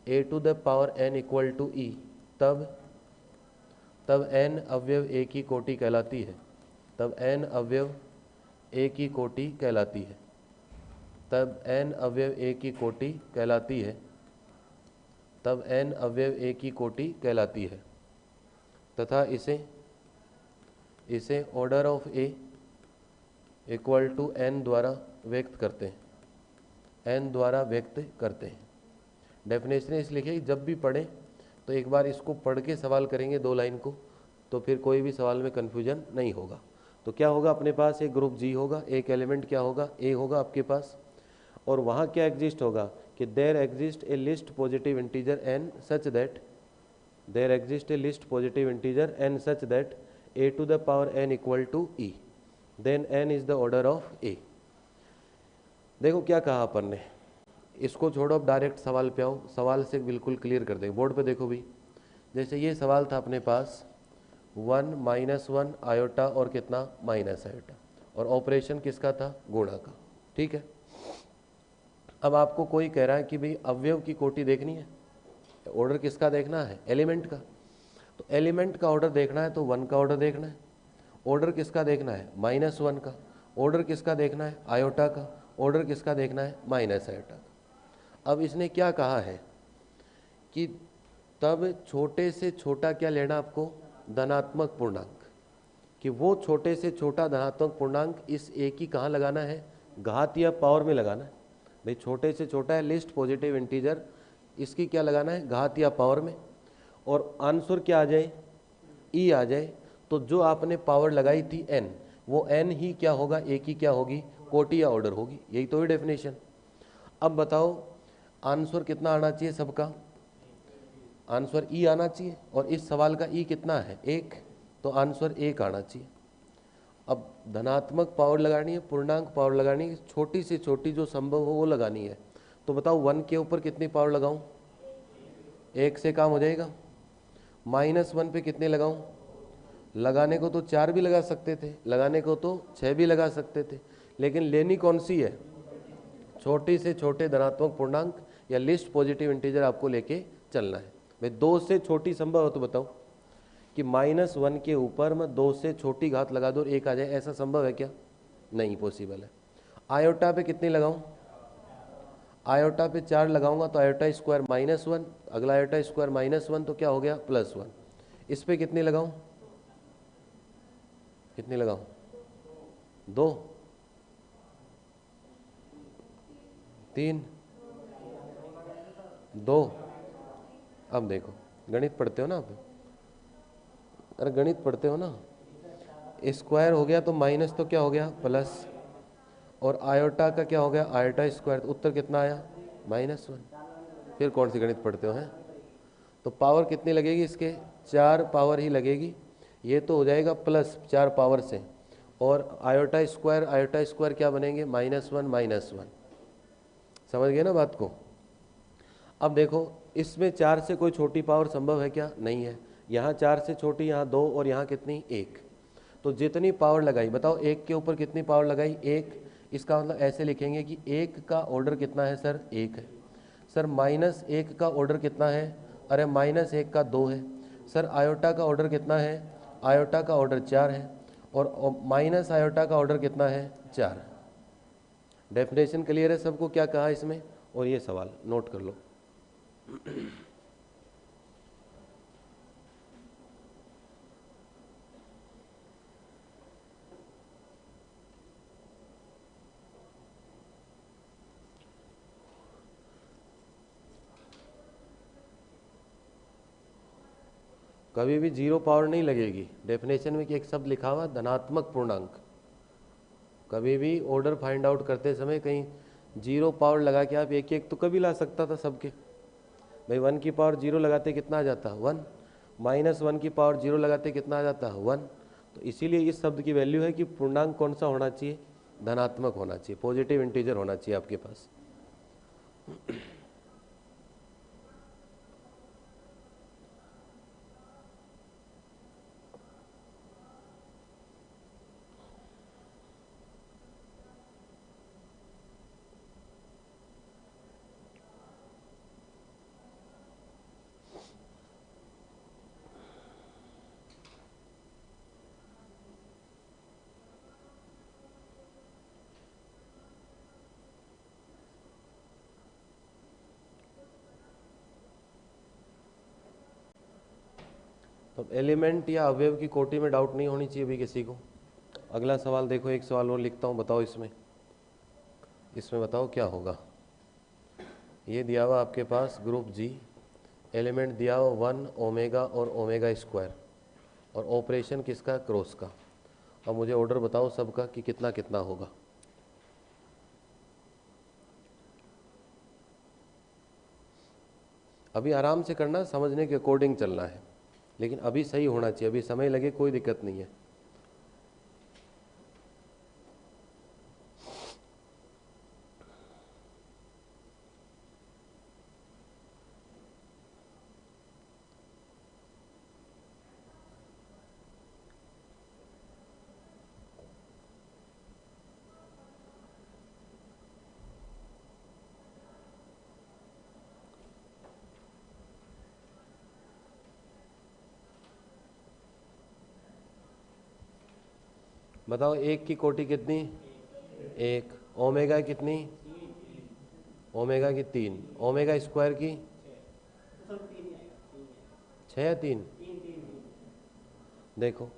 S1: a to the power n equal to e, तब n अवयव a की कोटि कहलाती है, तब n अवयव a की कोटि कहलाती है, तब n अवयव a की कोटि कहलाती है, तब n अवयव a की कोटि कहलाती है, तथा इसे order of a equal to n द्वारा व्यक्त करते हैं, डेफिनेशन इस लिखिए, जब भी पढ़ें तो एक बार इसको पढ़ के सवाल करेंगे 2 लाइन को, तो फिर कोई भी सवाल में कन्फ्यूजन नहीं होगा। तो क्या होगा, अपने पास एक ग्रुप जी होगा, एक एलिमेंट क्या होगा, ए होगा आपके पास, और वहाँ क्या एग्जिस्ट होगा कि there exist a least positive integer n such that a to the power n equal to e, then n is the order of a। देखो क्या कहा अपन ने, इसको छोड़ो, अब डायरेक्ट सवाल पे आओ, सवाल से बिल्कुल क्लियर कर देंगे। बोर्ड पे देखो भी, जैसे ये सवाल था अपने पास 1 -1 आयोटा और कितना माइनस आयोटा, और ऑपरेशन किसका था, गुणा का, ठीक है। अब आपको कोई कह रहा है कि भाई अवयव की कोटि देखनी है, ऑर्डर किसका देखना है, एलिमेंट का। तो एलिमेंट का ऑर्डर देखना है तो 1 का ऑर्डर देखना है, ऑर्डर किसका देखना है, -1 का, ऑर्डर किसका देखना है, आयोटा का, ऑर्डर किसका देखना है, माइनस आयोटा का। अब इसने क्या कहा है कि तब छोटे से छोटा क्या लेना आपको, धनात्मक पूर्णांक, कि वो छोटे से छोटा धनात्मक पूर्णांक इस ए की कहाँ लगाना है, घात या पावर में लगाना है। भाई छोटे से छोटा है लिस्ट पॉजिटिव इंटीजर, इसकी क्या लगाना है, घात या पावर में, और आंसर क्या आ जाए, ई आ जाए। तो जो आपने पावर लगाई थी n, वो n ही क्या होगा, ए की क्या होगी, कोटि या ऑर्डर होगी, यही तो है डेफिनेशन। अब बताओ आंसर कितना आना चाहिए सबका, आंसर ई आना चाहिए, और इस सवाल का ई कितना है, 1, तो आंसर 1 आना चाहिए। अब धनात्मक पावर लगानी है, पूर्णांक पावर लगानी है, छोटी से छोटी जो संभव हो वो लगानी है। तो बताओ 1 के ऊपर कितनी पावर लगाऊं, 1 से काम हो जाएगा। -1 पे कितने लगाऊं, लगाने को तो 4 भी लगा सकते थे, लगाने को तो 6 भी लगा सकते थे, लेकिन लेनी कौन सी है, छोटी से छोटे धनात्मक पूर्णांक या लिस्ट पॉजिटिव इंटीजर आपको लेके चलना है। भाई 2 से छोटी संभव हो तो बताओ कि -1 के ऊपर मैं 2 से छोटी घात लगा दूँ और 1 आ जाए, ऐसा संभव है क्या, नहीं पॉसिबल है। आयोटा पे कितनी लगाऊं, आयोटा पे 4 लगाऊंगा तो आयोटा स्क्वायर -1, अगला आयोटा स्क्वायर -1, तो क्या हो गया, +1। इस पे कितनी लगाऊं, कितनी लगाऊं, 2, 3, 2। अब देखो गणित पढ़ते हो ना आप, अरे गणित पढ़ते हो ना, स्क्वायर हो गया तो माइनस तो क्या हो गया, प्लस, और आयोटा का क्या हो गया, आयोटा स्क्वायर, तो उत्तर कितना आया, -1। फिर कौन सी गणित पढ़ते हो हैं। तो पावर कितनी लगेगी इसके, 4 पावर ही लगेगी, ये तो हो जाएगा प्लस 4 पावर से, और आयोटा स्क्वायर क्या बनेंगे, -1 समझ गए ना बात को। अब देखो इसमें 4 से कोई छोटी पावर संभव है क्या, नहीं है। यहाँ 4 से छोटी, यहाँ 2, और यहाँ कितनी, 1। तो जितनी पावर लगाई, बताओ 1 के ऊपर कितनी पावर लगाई, 1। इसका मतलब ऐसे लिखेंगे कि 1 का ऑर्डर कितना है सर, 1 है। सर -1 का ऑर्डर कितना है, अरे -1 का 2 है। सर आयोटा का ऑर्डर कितना है, आयोटा का ऑर्डर 4 है, और माइनस आयोटा का ऑर्डर कितना है, 4। डेफिनेशन क्लियर है सबको क्या कहा इसमें, और ये सवाल नोट कर लो। कभी भी 0 पावर नहीं लगेगी डेफिनेशन में कि एक शब्द लिखा हुआ धनात्मक पूर्णांक। कभी भी ऑर्डर फाइंड आउट करते समय कहीं 0 पावर लगा के आप एक तो कभी ला सकता था सबके। भाई 1 की पावर 0 लगाते कितना आ जाता, 1। -1 की पावर 0 लगाते कितना आ जाता, 1। तो इसीलिए इस शब्द की वैल्यू है कि पूर्णांक कौन सा होना चाहिए, धनात्मक होना चाहिए, पॉजिटिव इंटीजर होना चाहिए आपके पास। तो एलिमेंट या अवयव की कोटि में डाउट नहीं होनी चाहिए भी किसी को। अगला सवाल देखो, एक सवाल और लिखता हूँ, बताओ इसमें बताओ क्या होगा। ये दिया हुआ आपके पास ग्रुप जी, एलिमेंट दिया हुआ 1 ओमेगा और ओमेगा स्क्वायर, और ऑपरेशन किसका, क्रॉस का। अब मुझे ऑर्डर बताओ सबका कि कितना कितना होगा। अभी आराम से करना, समझने के अकॉर्डिंग चलना है, लेकिन अभी सही होना चाहिए, अभी समय लगे कोई दिक्कत नहीं है। बताओ 1 की कोटि कितनी, 1। ओमेगा कितनी, ओमेगा की 3। ओमेगा स्क्वायर की 6 या 3। देखो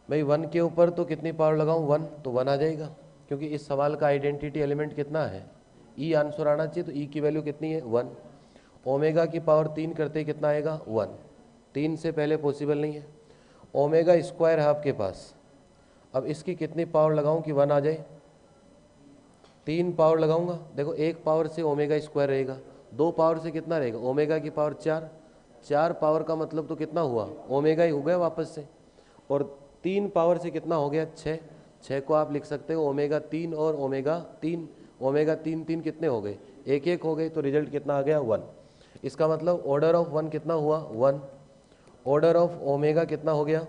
S1: भाई 1 के ऊपर तो कितनी पावर लगाऊं, 1, तो 1 आ जाएगा, क्योंकि इस सवाल का आइडेंटिटी एलिमेंट कितना है, ई आंसर आना चाहिए, तो ई की वैल्यू कितनी है, 1। ओमेगा की पावर 3 करते कितना आएगा, 1। 3 से पहले पॉसिबल नहीं है। ओमेगा स्क्वायर है आपके पास, अब इसकी कितनी पावर लगाऊं कि 1 आ जाए, 3 पावर लगाऊंगा। देखो 1 पावर से ओमेगा स्क्वायर रहेगा, 2 पावर से कितना रहेगा, ओमेगा की पावर 4। 4 पावर का मतलब तो कितना हुआ, ओमेगा ही हो गया वापस से, और 3 पावर से कितना हो गया, 6। 6 को आप लिख सकते हो ओमेगा 3 और ओमेगा 3। ओमेगा 3 3 कितने हो गए, 1 1 हो गए, तो रिजल्ट कितना आ गया, 1। इसका मतलब ऑर्डर ऑफ 1 कितना हुआ, 1। ऑर्डर ऑफ ओमेगा कितना हो गया,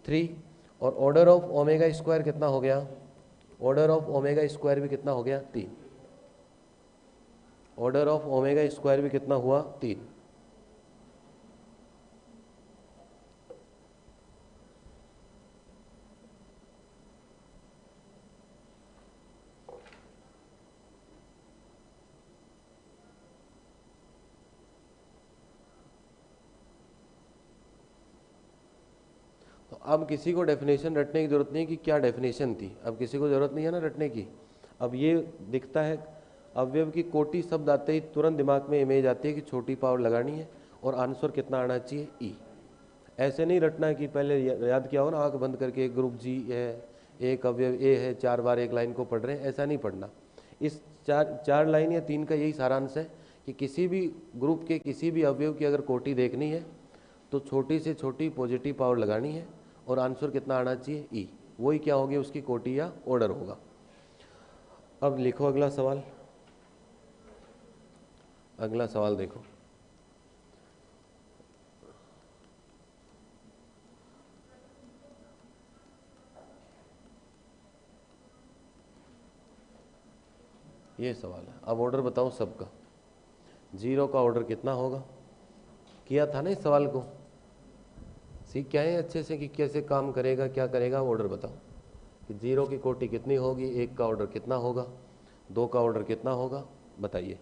S1: 3। और ऑर्डर ऑफ ओमेगा स्क्वायर कितना हो गया, ऑर्डर ऑफ ओमेगा स्क्वायर भी कितना हो गया, 3। ऑर्डर ऑफ ओमेगा स्क्वायर भी कितना हुआ, 3। तो अब किसी को डेफिनेशन रटने की जरूरत नहीं है कि क्या डेफिनेशन थी, अब किसी को जरूरत नहीं है ना रटने की। अब ये दिखता है अवयव की कोटि शब्द आते ही तुरंत दिमाग में इमेज आती है कि छोटी पावर लगानी है और आंसर कितना आना चाहिए, ई। ऐसे नहीं रटना है कि पहले याद किया हो ना, आंख बंद करके एक ग्रुप जी है, एक अवयव ए है, 4 बार एक लाइन को पढ़ रहे हैं, ऐसा नहीं पढ़ना। इस 4 लाइन या 3 का यही सारांश है कि किसी भी ग्रुप के किसी भी अवयव की अगर कोटि देखनी है तो छोटी से छोटी पॉजिटिव पावर लगानी है और आंसर कितना आना चाहिए, ई। वही क्या होगी, उसकी कोटि या ऑर्डर होगा। अब लिखो अगला सवाल। अगला सवाल देखो, ये सवाल है। अब ऑर्डर बताओ सबका, जीरो का ऑर्डर कितना होगा, किया था ना इस सवाल को, सीख क्या है अच्छे से कि कैसे काम करेगा, क्या करेगा। ऑर्डर बताओ कि जीरो की कोटि कितनी होगी, एक का ऑर्डर कितना होगा, दो का ऑर्डर कितना होगा, बताइए।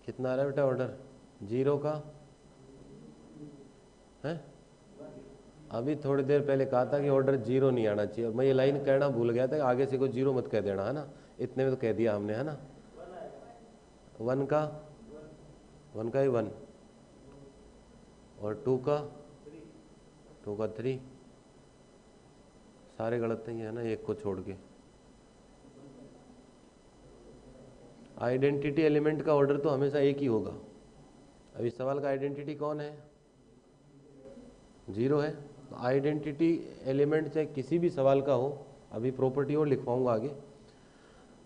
S1: कितना आ रहा है बेटा ऑर्डर जीरो का, है? अभी थोड़ी देर पहले कहा था कि ऑर्डर जीरो नहीं आना चाहिए, और मैं ये लाइन कहना भूल गया था, आगे से कोई जीरो मत कह देना, है ना। इतने में तो कह दिया हमने, है ना। वन का ही वन, और टू का थ्री, सारे गलत नहीं है ना, एक को छोड़ के। आइडेंटिटी एलिमेंट का ऑर्डर तो हमेशा एक ही होगा। अभी सवाल का आइडेंटिटी कौन है, जीरो है। तो आइडेंटिटी एलिमेंट चाहे किसी भी सवाल का हो, अभी प्रॉपर्टी और लिखवाऊंगा आगे,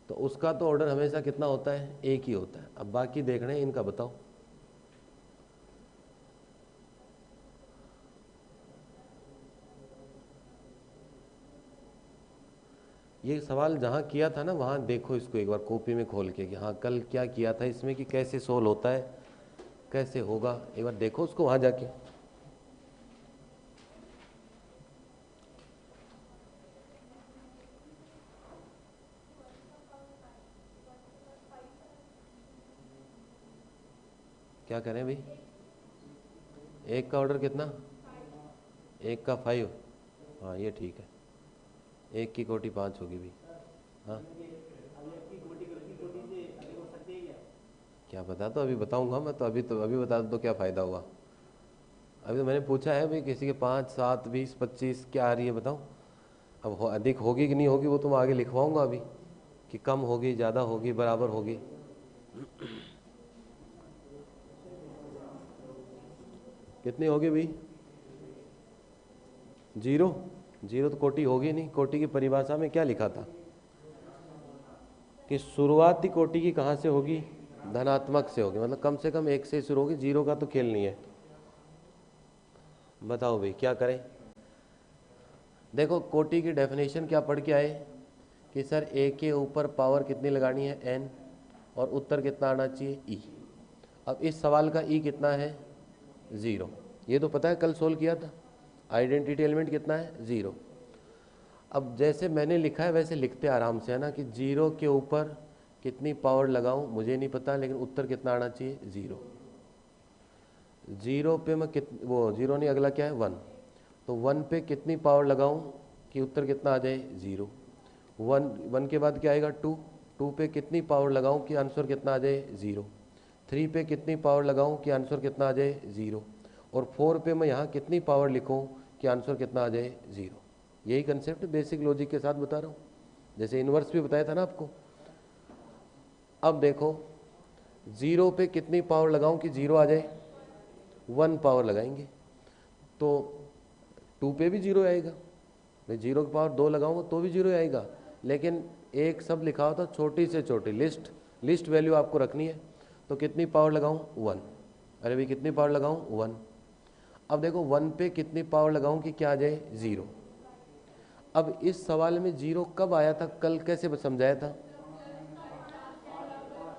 S1: तो उसका तो ऑर्डर हमेशा कितना होता है, एक ही होता है। अब बाकी देख रहे हैं, इनका बताओ। ये सवाल जहाँ किया था ना, वहाँ देखो इसको एक बार कॉपी में खोल के कि हाँ कल क्या किया था इसमें, कि कैसे सोल्व होता है, कैसे होगा, एक बार देखो उसको वहाँ जाके। क्या करें भाई, एक का ऑर्डर कितना, एक का 5, हाँ ये ठीक है, एक की कोटि 5 होगी भी, हाँ क्या बता, तो अभी बताऊंगा मैं, तो अभी बता दो तो क्या फ़ायदा हुआ। अभी तो मैंने पूछा है भाई, किसी के 5, 7, 20, 25 क्या आ रही है बताओ। अब अधिक होगी कि नहीं होगी वो तो मैं आगे लिखवाऊंगा अभी, कि कम होगी, ज़्यादा होगी, बराबर होगी। कितनी होगी भाई, जीरो तो कोटि होगी नहीं। कोटि की परिभाषा में क्या लिखा था कि शुरुआती कोटि की कहाँ से होगी, धनात्मक से होगी, मतलब कम से कम एक से शुरू होगी, जीरो का तो खेल नहीं है। बताओ भाई क्या करें। देखो कोटि की डेफिनेशन क्या पढ़ के आए कि सर ए के ऊपर पावर कितनी लगानी है, एन, और उत्तर कितना आना चाहिए, ई। अब इस सवाल का ई कितना है, ज़ीरो, ये तो पता है, कल सोल्व किया था। आइडेंटिटी एलिमेंट कितना है, ज़ीरो। अब जैसे मैंने लिखा है वैसे लिखते आराम से, है ना, कि जीरो के ऊपर कितनी पावर लगाऊं मुझे नहीं पता, लेकिन उत्तर कितना आना चाहिए, ज़ीरो। जीरो पे मैं वो जीरो नहीं, अगला क्या है, वन, तो वन पे कितनी पावर लगाऊं कि उत्तर कितना आ जाए, ज़ीरो। वन के बाद क्या आएगा, टू पे कितनी पावर लगाऊं कि आंसर कितना आ जाए, ज़ीरो। थ्री पे कितनी पावर लगाऊं कि आंसर कितना आ जाए, ज़ीरो। और फोर पे मैं यहाँ कितनी पावर लिखूं कि आंसर कितना आ जाए, ज़ीरो। यही कंसेप्ट बेसिक लॉजिक के साथ बता रहा हूँ, जैसे इन्वर्स भी बताया था ना आपको। अब देखो ज़ीरो पे कितनी पावर लगाऊं कि ज़ीरो आ जाए, वन पावर लगाएंगे, तो टू पे भी जीरो आएगा। मैं जीरो की पावर 2 लगाऊंगा तो भी जीरो आएगा, लेकिन एक सब लिखा होता छोटी से छोटी लिस्ट वैल्यू आपको रखनी है, तो कितनी पावर लगाऊं, 1। अरे भाई कितनी पावर लगाऊं 1। अब देखो 1 पे कितनी पावर लगाऊं कि क्या आ जाए 0। अब इस सवाल में 0 कब आया था, कल कैसे समझाया था,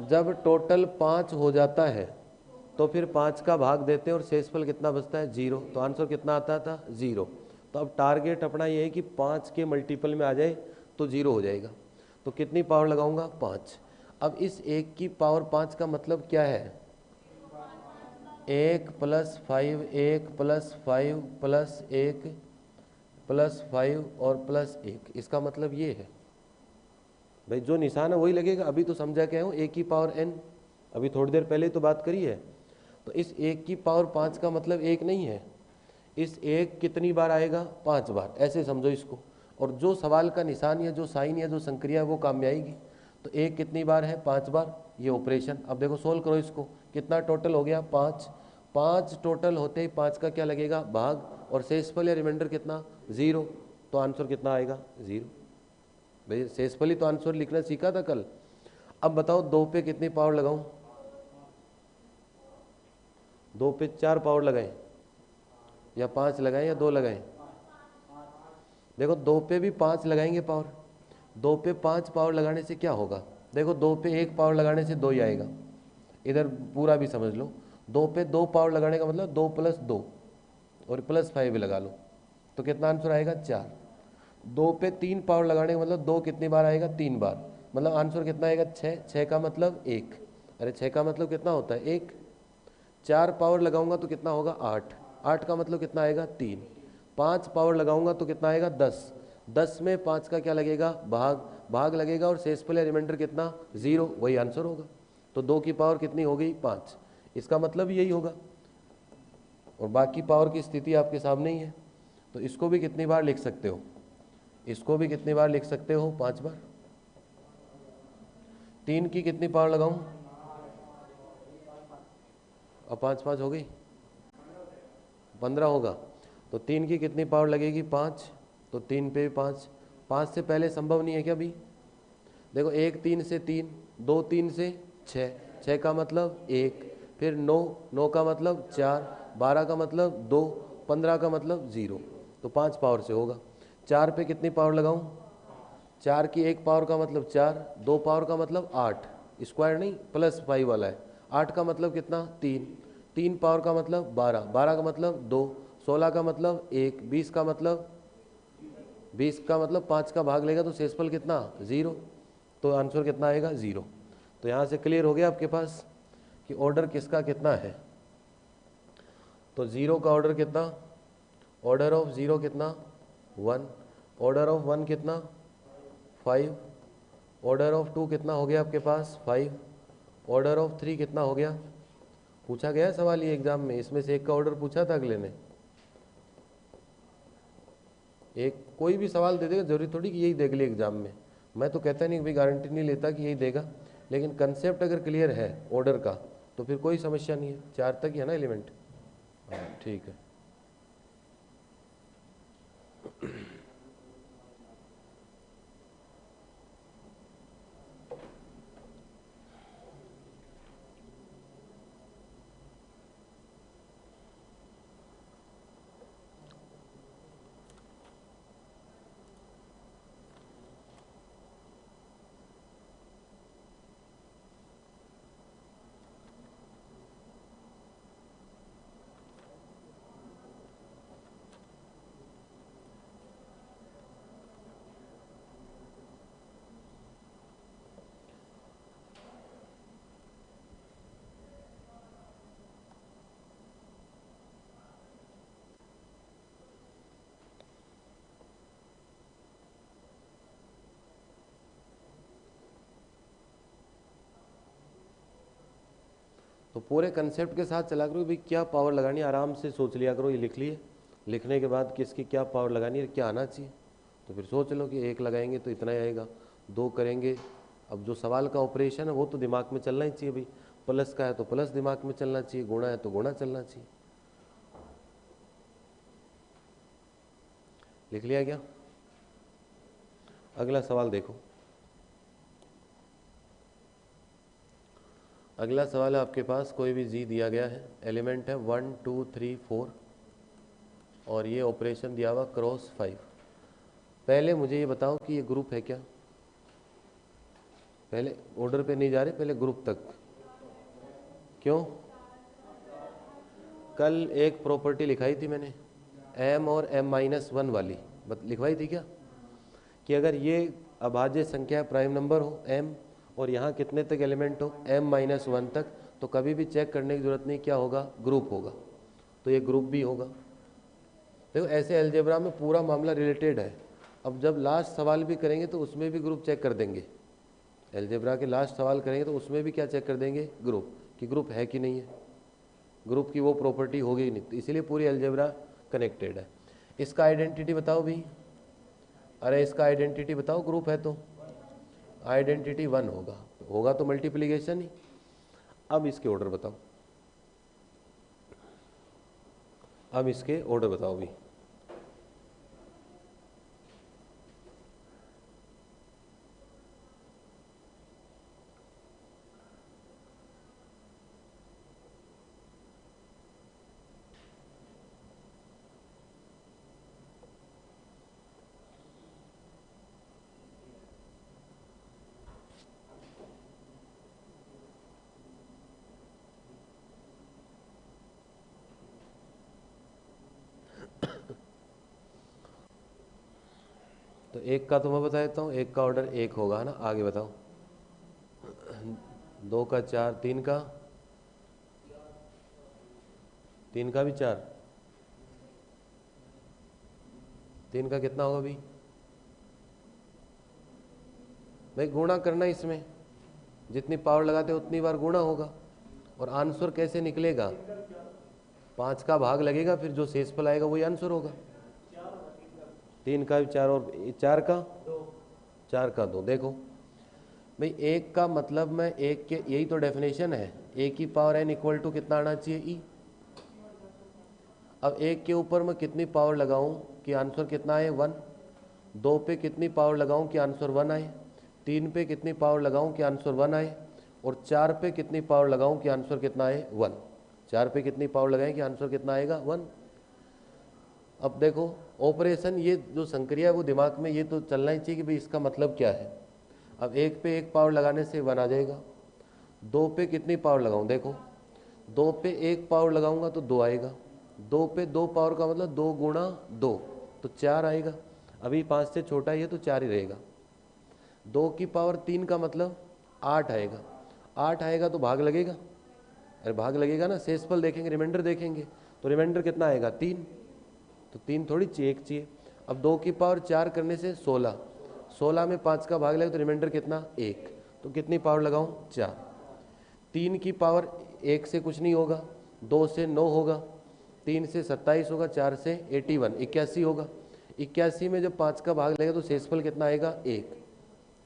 S1: जब टोटल 5 हो जाता है तो फिर 5 का भाग देते हैं और शेषफल कितना बचता है 0, तो आंसर कितना आता था 0। तो अब टारगेट अपना ये है कि 5 के मल्टीपल में आ जाए तो 0 हो जाएगा। तो कितनी पावर लगाऊंगा 5। अब इस 1 की पावर 5 का मतलब क्या है, 1 + 5, 1 + 5 + 1 + 5 और +1, इसका मतलब ये है भाई जो निशान है वही लगेगा। अभी तो समझा के हूँ 1 की पावर n, अभी थोड़ी देर पहले तो बात करी है। तो इस 1 की पावर 5 का मतलब 1 नहीं है, इस 1 कितनी बार आएगा 5 बार, ऐसे समझो इसको। और जो सवाल का निशान या जो साइन या जो संक्रिया है वो काम में आएगी। तो 1 कितनी बार है 5 बार, ये ऑपरेशन। अब देखो सोल्व करो इसको, कितना टोटल हो गया 5। 5 टोटल होते ही 5 का क्या लगेगा भाग, और शेषफल या रिमाइंडर कितना 0, तो आंसर कितना आएगा 0। भाई शेषफल ही तो आंसर लिखना सीखा था कल। अब बताओ 2 पे कितनी पावर लगाऊं, 2 पे 4 पावर लगाएं या 5 लगाएं या 2 लगाएं। देखो 2 पे भी 5 लगाएंगे पावर, 2 पे 5 पावर लगाने से क्या होगा, देखो 2 पे 1 पावर लगाने से 2 ही आएगा। इधर पूरा भी समझ लो, 2 पे 2 पावर लगाने का मतलब 2 + 2 और +5 भी लगा लो, तो कितना आंसर आएगा 4। 2 पे 3 पावर लगाने का मतलब 2 कितनी बार आएगा 3 बार, मतलब आंसर कितना आएगा 6। 6 का मतलब 1, अरे 6 का मतलब कितना होता है 1। 4 पावर लगाऊंगा तो कितना होगा 8, 8 का मतलब कितना आएगा 3। 5 पावर लगाऊंगा तो कितना आएगा 10, 10 में 5 का क्या लगेगा भाग, भाग लगेगा और शेषफल या रिमाइंडर कितना 0, वही आंसर होगा। तो 2 की पावर कितनी हो गई 5, इसका मतलब यही होगा। और बाकी पावर की स्थिति आपके सामने ही है। तो इसको भी कितनी बार लिख सकते हो, इसको भी कितनी बार लिख सकते हो 5 बार। 3 की कितनी पावर लगाऊं, अब 5 5 हो गई 15 होगा। तो 3 की कितनी पावर लगेगी 5, तो 3 पे 5, 5 से पहले संभव नहीं है क्या अभी। देखो 1 3 से 3, 2 3 से 6, 6 का मतलब 1, फिर 9, 9 का मतलब 4, 12 का मतलब 2, 15 का मतलब 0, तो 5 पावर से होगा। 4 पे कितनी पावर लगाऊं, 4 की 1 पावर का मतलब 4, 2 पावर का मतलब 8, स्क्वायर नहीं +5 वाला है। 8 का मतलब कितना 3, 3 पावर का मतलब 12, 12 का मतलब 2, 16 का मतलब 1, 20 का मतलब 5 का भाग लेगा तो शेषफल कितना 0, तो आंसर कितना आएगा 0। तो यहाँ से क्लियर हो गया आपके पास कि ऑर्डर किसका कितना है। तो 0 का ऑर्डर कितना, ऑर्डर ऑफ 0 कितना 1, ऑर्डर ऑफ 1 कितना 5, ऑर्डर ऑफ 2 कितना हो गया आपके पास 5, ऑर्डर ऑफ 3 कितना हो गया, पूछा गया सवाल ये एग्जाम में, इसमें से एक का ऑर्डर पूछा था अगले ने। एक कोई भी सवाल दे देगा, जरूरी थोड़ी कि यही देख लिया एग्जाम में। मैं तो कहता नहीं, भाई गारंटी नहीं लेता कि यही देगा, लेकिन कंसेप्ट अगर क्लियर है ऑर्डर का तो फिर कोई समस्या नहीं है। 4 तक ही है ना एलिमेंट, हाँ ठीक है। तो पूरे कंसेप्ट के साथ चला करो भाई, क्या पावर लगानी है आराम से सोच लिया करो। ये लिख लिए, लिखने के बाद किसकी क्या पावर लगानी है, क्या आना चाहिए, तो फिर सोच लो कि 1 लगाएंगे तो इतना ही आएगा, 2 करेंगे। अब जो सवाल का ऑपरेशन है वो तो दिमाग में चलना ही चाहिए भाई, प्लस का है तो प्लस दिमाग में चलना चाहिए, गुणा है तो गुणा चलना चाहिए। लिख लिया क्या, अगला सवाल देखो। अगला सवाल है आपके पास, कोई भी जी दिया गया है, एलिमेंट है 1 2 3 4 और ये ऑपरेशन दिया हुआ क्रॉस 5। पहले मुझे ये बताओ कि ये ग्रुप है क्या? पहले ऑर्डर पे नहीं जा रहे, पहले ग्रुप तक। क्यों? कल एक प्रॉपर्टी लिखाई थी मैंने, m और m-1 वाली लिखवाई थी क्या, कि अगर ये अभाज्य संख्या प्राइम नंबर हो m और यहाँ कितने तक एलिमेंट हो m-1 तक, तो कभी भी चेक करने की जरूरत नहीं, क्या होगा, ग्रुप होगा। तो ये ग्रुप भी होगा। देखो ऐसे अलजेब्रा में पूरा मामला रिलेटेड है। अब जब लास्ट सवाल भी करेंगे तो उसमें भी ग्रुप चेक कर देंगे। अलजेब्रा के लास्ट सवाल करेंगे तो उसमें भी क्या चेक कर देंगे, ग्रुप, कि ग्रुप है कि नहीं है, ग्रुप की वो प्रॉपर्टी होगी ही नहीं। तो इसीलिए पूरी अलजेब्रा कनेक्टेड है। इसका आइडेंटिटी बताओ भी, अरे इसका आइडेंटिटी बताओ, ग्रुप है तो आइडेंटिटी 1 होगा, होगा तो मल्टीप्लिकेशन ही। अब इसके ऑर्डर बताओ, अब इसके ऑर्डर बताओ भी। तो एक का तो मैं बता देता हूँ, एक का ऑर्डर 1 होगा, है ना। आगे बताओ, 2 का 4, 3 का, 3 का भी 4, 3 का कितना होगा भी भाई, गुणा करना इसमें, जितनी पावर लगाते हो उतनी बार गुणा होगा। और आंसर कैसे निकलेगा, 5 का भाग लगेगा, फिर जो शेषफल आएगा वही आंसर होगा। 3 का भी 4 और 4 का 4 का 2। देखो भाई, एक का मतलब मैं एक के, यही तो डेफिनेशन है, ए की पावर n इक्वल टू कितना आना चाहिए, ई। अब एक के ऊपर मैं कितनी पावर लगाऊं कि आंसर कितना आए, 1। 2 पे कितनी पावर लगाऊं कि आंसर 1 आए। 3 पे कितनी पावर लगाऊं कि आंसर 1 आए। और 4 पे कितनी पावर लगाऊं कि आंसर कितना आए, 1। 4 पे कितनी पावर लगाएं कि आंसर कितना आएगा, 1। अब देखो ऑपरेशन, ये जो संक्रिया है वो दिमाग में ये तो चलना ही चाहिए कि भाई इसका मतलब क्या है। अब एक पे एक पावर लगाने से 1 आ जाएगा। 2 पे कितनी पावर लगाऊं, देखो 2 पे 1 पावर लगाऊंगा तो 2 आएगा। 2 पे 2 पावर का मतलब 2 गुणा 2, तो 4 आएगा। अभी 5 से छोटा ही है तो 4 ही रहेगा। 2 की पावर 3 का मतलब 8 आएगा। 8 आएगा तो भाग लगेगा, अरे भाग लगेगा ना, शेषफल देखेंगे, रिमाइंडर देखेंगे, तो रिमाइंडर कितना आएगा, 3। तो 3 थोड़ी चाहिए, 1 चाहिए। अब 2 की पावर 4 करने से 16, 16 में 5 का भाग लगेगा तो रिमाइंडर कितना, 1। तो कितनी पावर लगाऊं, 4। 3 की पावर 1 से कुछ नहीं होगा, 2 से 9 होगा, 3 से 27 होगा, 4 से 81, 81 होगा। 81 में जब 5 का भाग लगेगा तो शेषफल कितना आएगा, 1।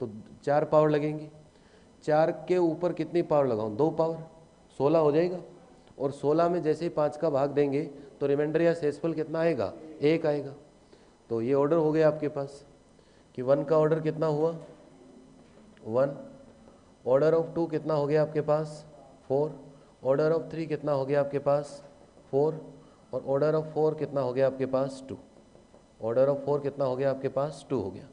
S1: तो 4 पावर लगेंगी। 4 के ऊपर कितनी पावर लगाऊं, 2 पावर, 16 हो जाएगा। और 16 में जैसे ही 5 का भाग देंगे तो रिमाइंडर या शेषफल कितना आएगा, 1 आएगा। तो ये ऑर्डर हो गया आपके पास कि 1 का ऑर्डर कितना हुआ, 1। ऑर्डर ऑफ 2 कितना हो गया आपके पास, 4। ऑर्डर ऑफ 3 कितना हो गया आपके पास, 4। और ऑर्डर ऑफ 4 कितना हो गया आपके पास, 2। ऑर्डर ऑफ 4 कितना हो गया आपके पास, 2 हो गया।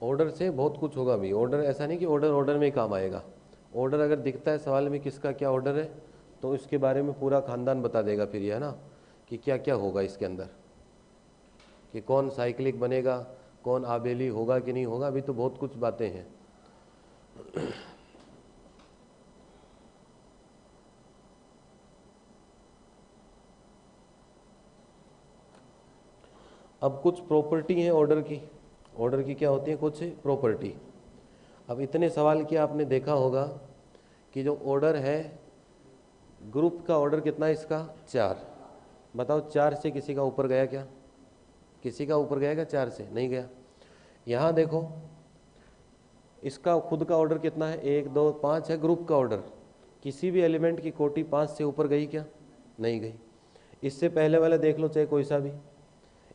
S1: ऑर्डर से बहुत कुछ होगा भी। ऑर्डर ऐसा नहीं कि ऑर्डर में ही काम आएगा। ऑर्डर अगर दिखता है सवाल में किसका क्या ऑर्डर है तो इसके बारे में पूरा खानदान बता देगा फिर ये, है ना, कि क्या क्या होगा इसके अंदर, कि कौन साइक्लिक बनेगा, कौन आबेली होगा कि नहीं होगा। अभी तो बहुत कुछ बातें हैं। अब कुछ प्रॉपर्टी है ऑर्डर की। ऑर्डर की क्या होती है, कुछ प्रॉपर्टी। अब इतने सवाल किया आपने देखा होगा कि जो ऑर्डर है, ग्रुप का ऑर्डर कितना है इसका, 4। बताओ 4 से किसी का ऊपर गया क्या, किसी का ऊपर गया क्या, 4 से नहीं गया। यहाँ देखो इसका खुद का ऑर्डर कितना है, 1 2 5 है ग्रुप का ऑर्डर। किसी भी एलिमेंट की कोटि 5 से ऊपर गई क्या, नहीं गई। इससे पहले वाला देख लो चाहे कोई सा भी,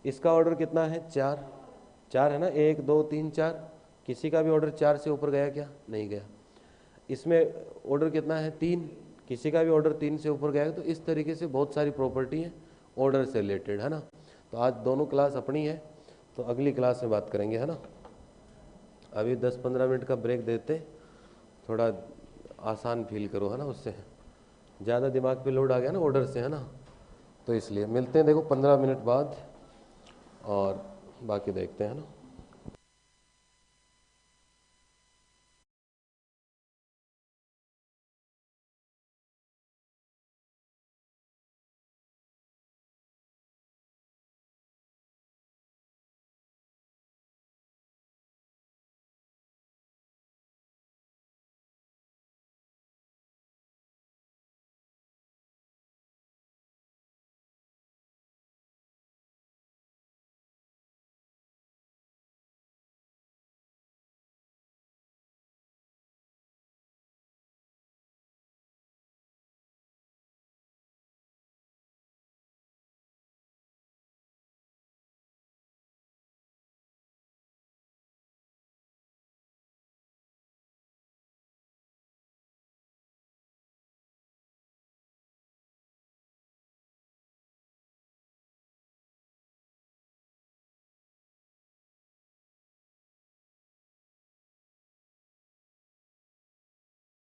S1: इसका ऑर्डर कितना है 4, 4 है ना, 1 2 3 4, किसी का भी ऑर्डर 4 से ऊपर गया क्या? नहीं गया। इसमें ऑर्डर कितना है 3, किसी का भी ऑर्डर 3 से ऊपर गया। तो इस तरीके से बहुत सारी प्रॉपर्टी है ऑर्डर से रिलेटेड, है ना। तो आज दोनों क्लास अपनी है, तो अगली क्लास में बात करेंगे, है ना। अभी 10-15 मिनट का ब्रेक देते, थोड़ा आसान फील करो, है ना। उससे ज़्यादा दिमाग पे लोड आ गया ना ऑर्डर से, है ना, तो इसलिए मिलते हैं देखो 15 मिनट बाद और बाकी देखते हैं, है ना।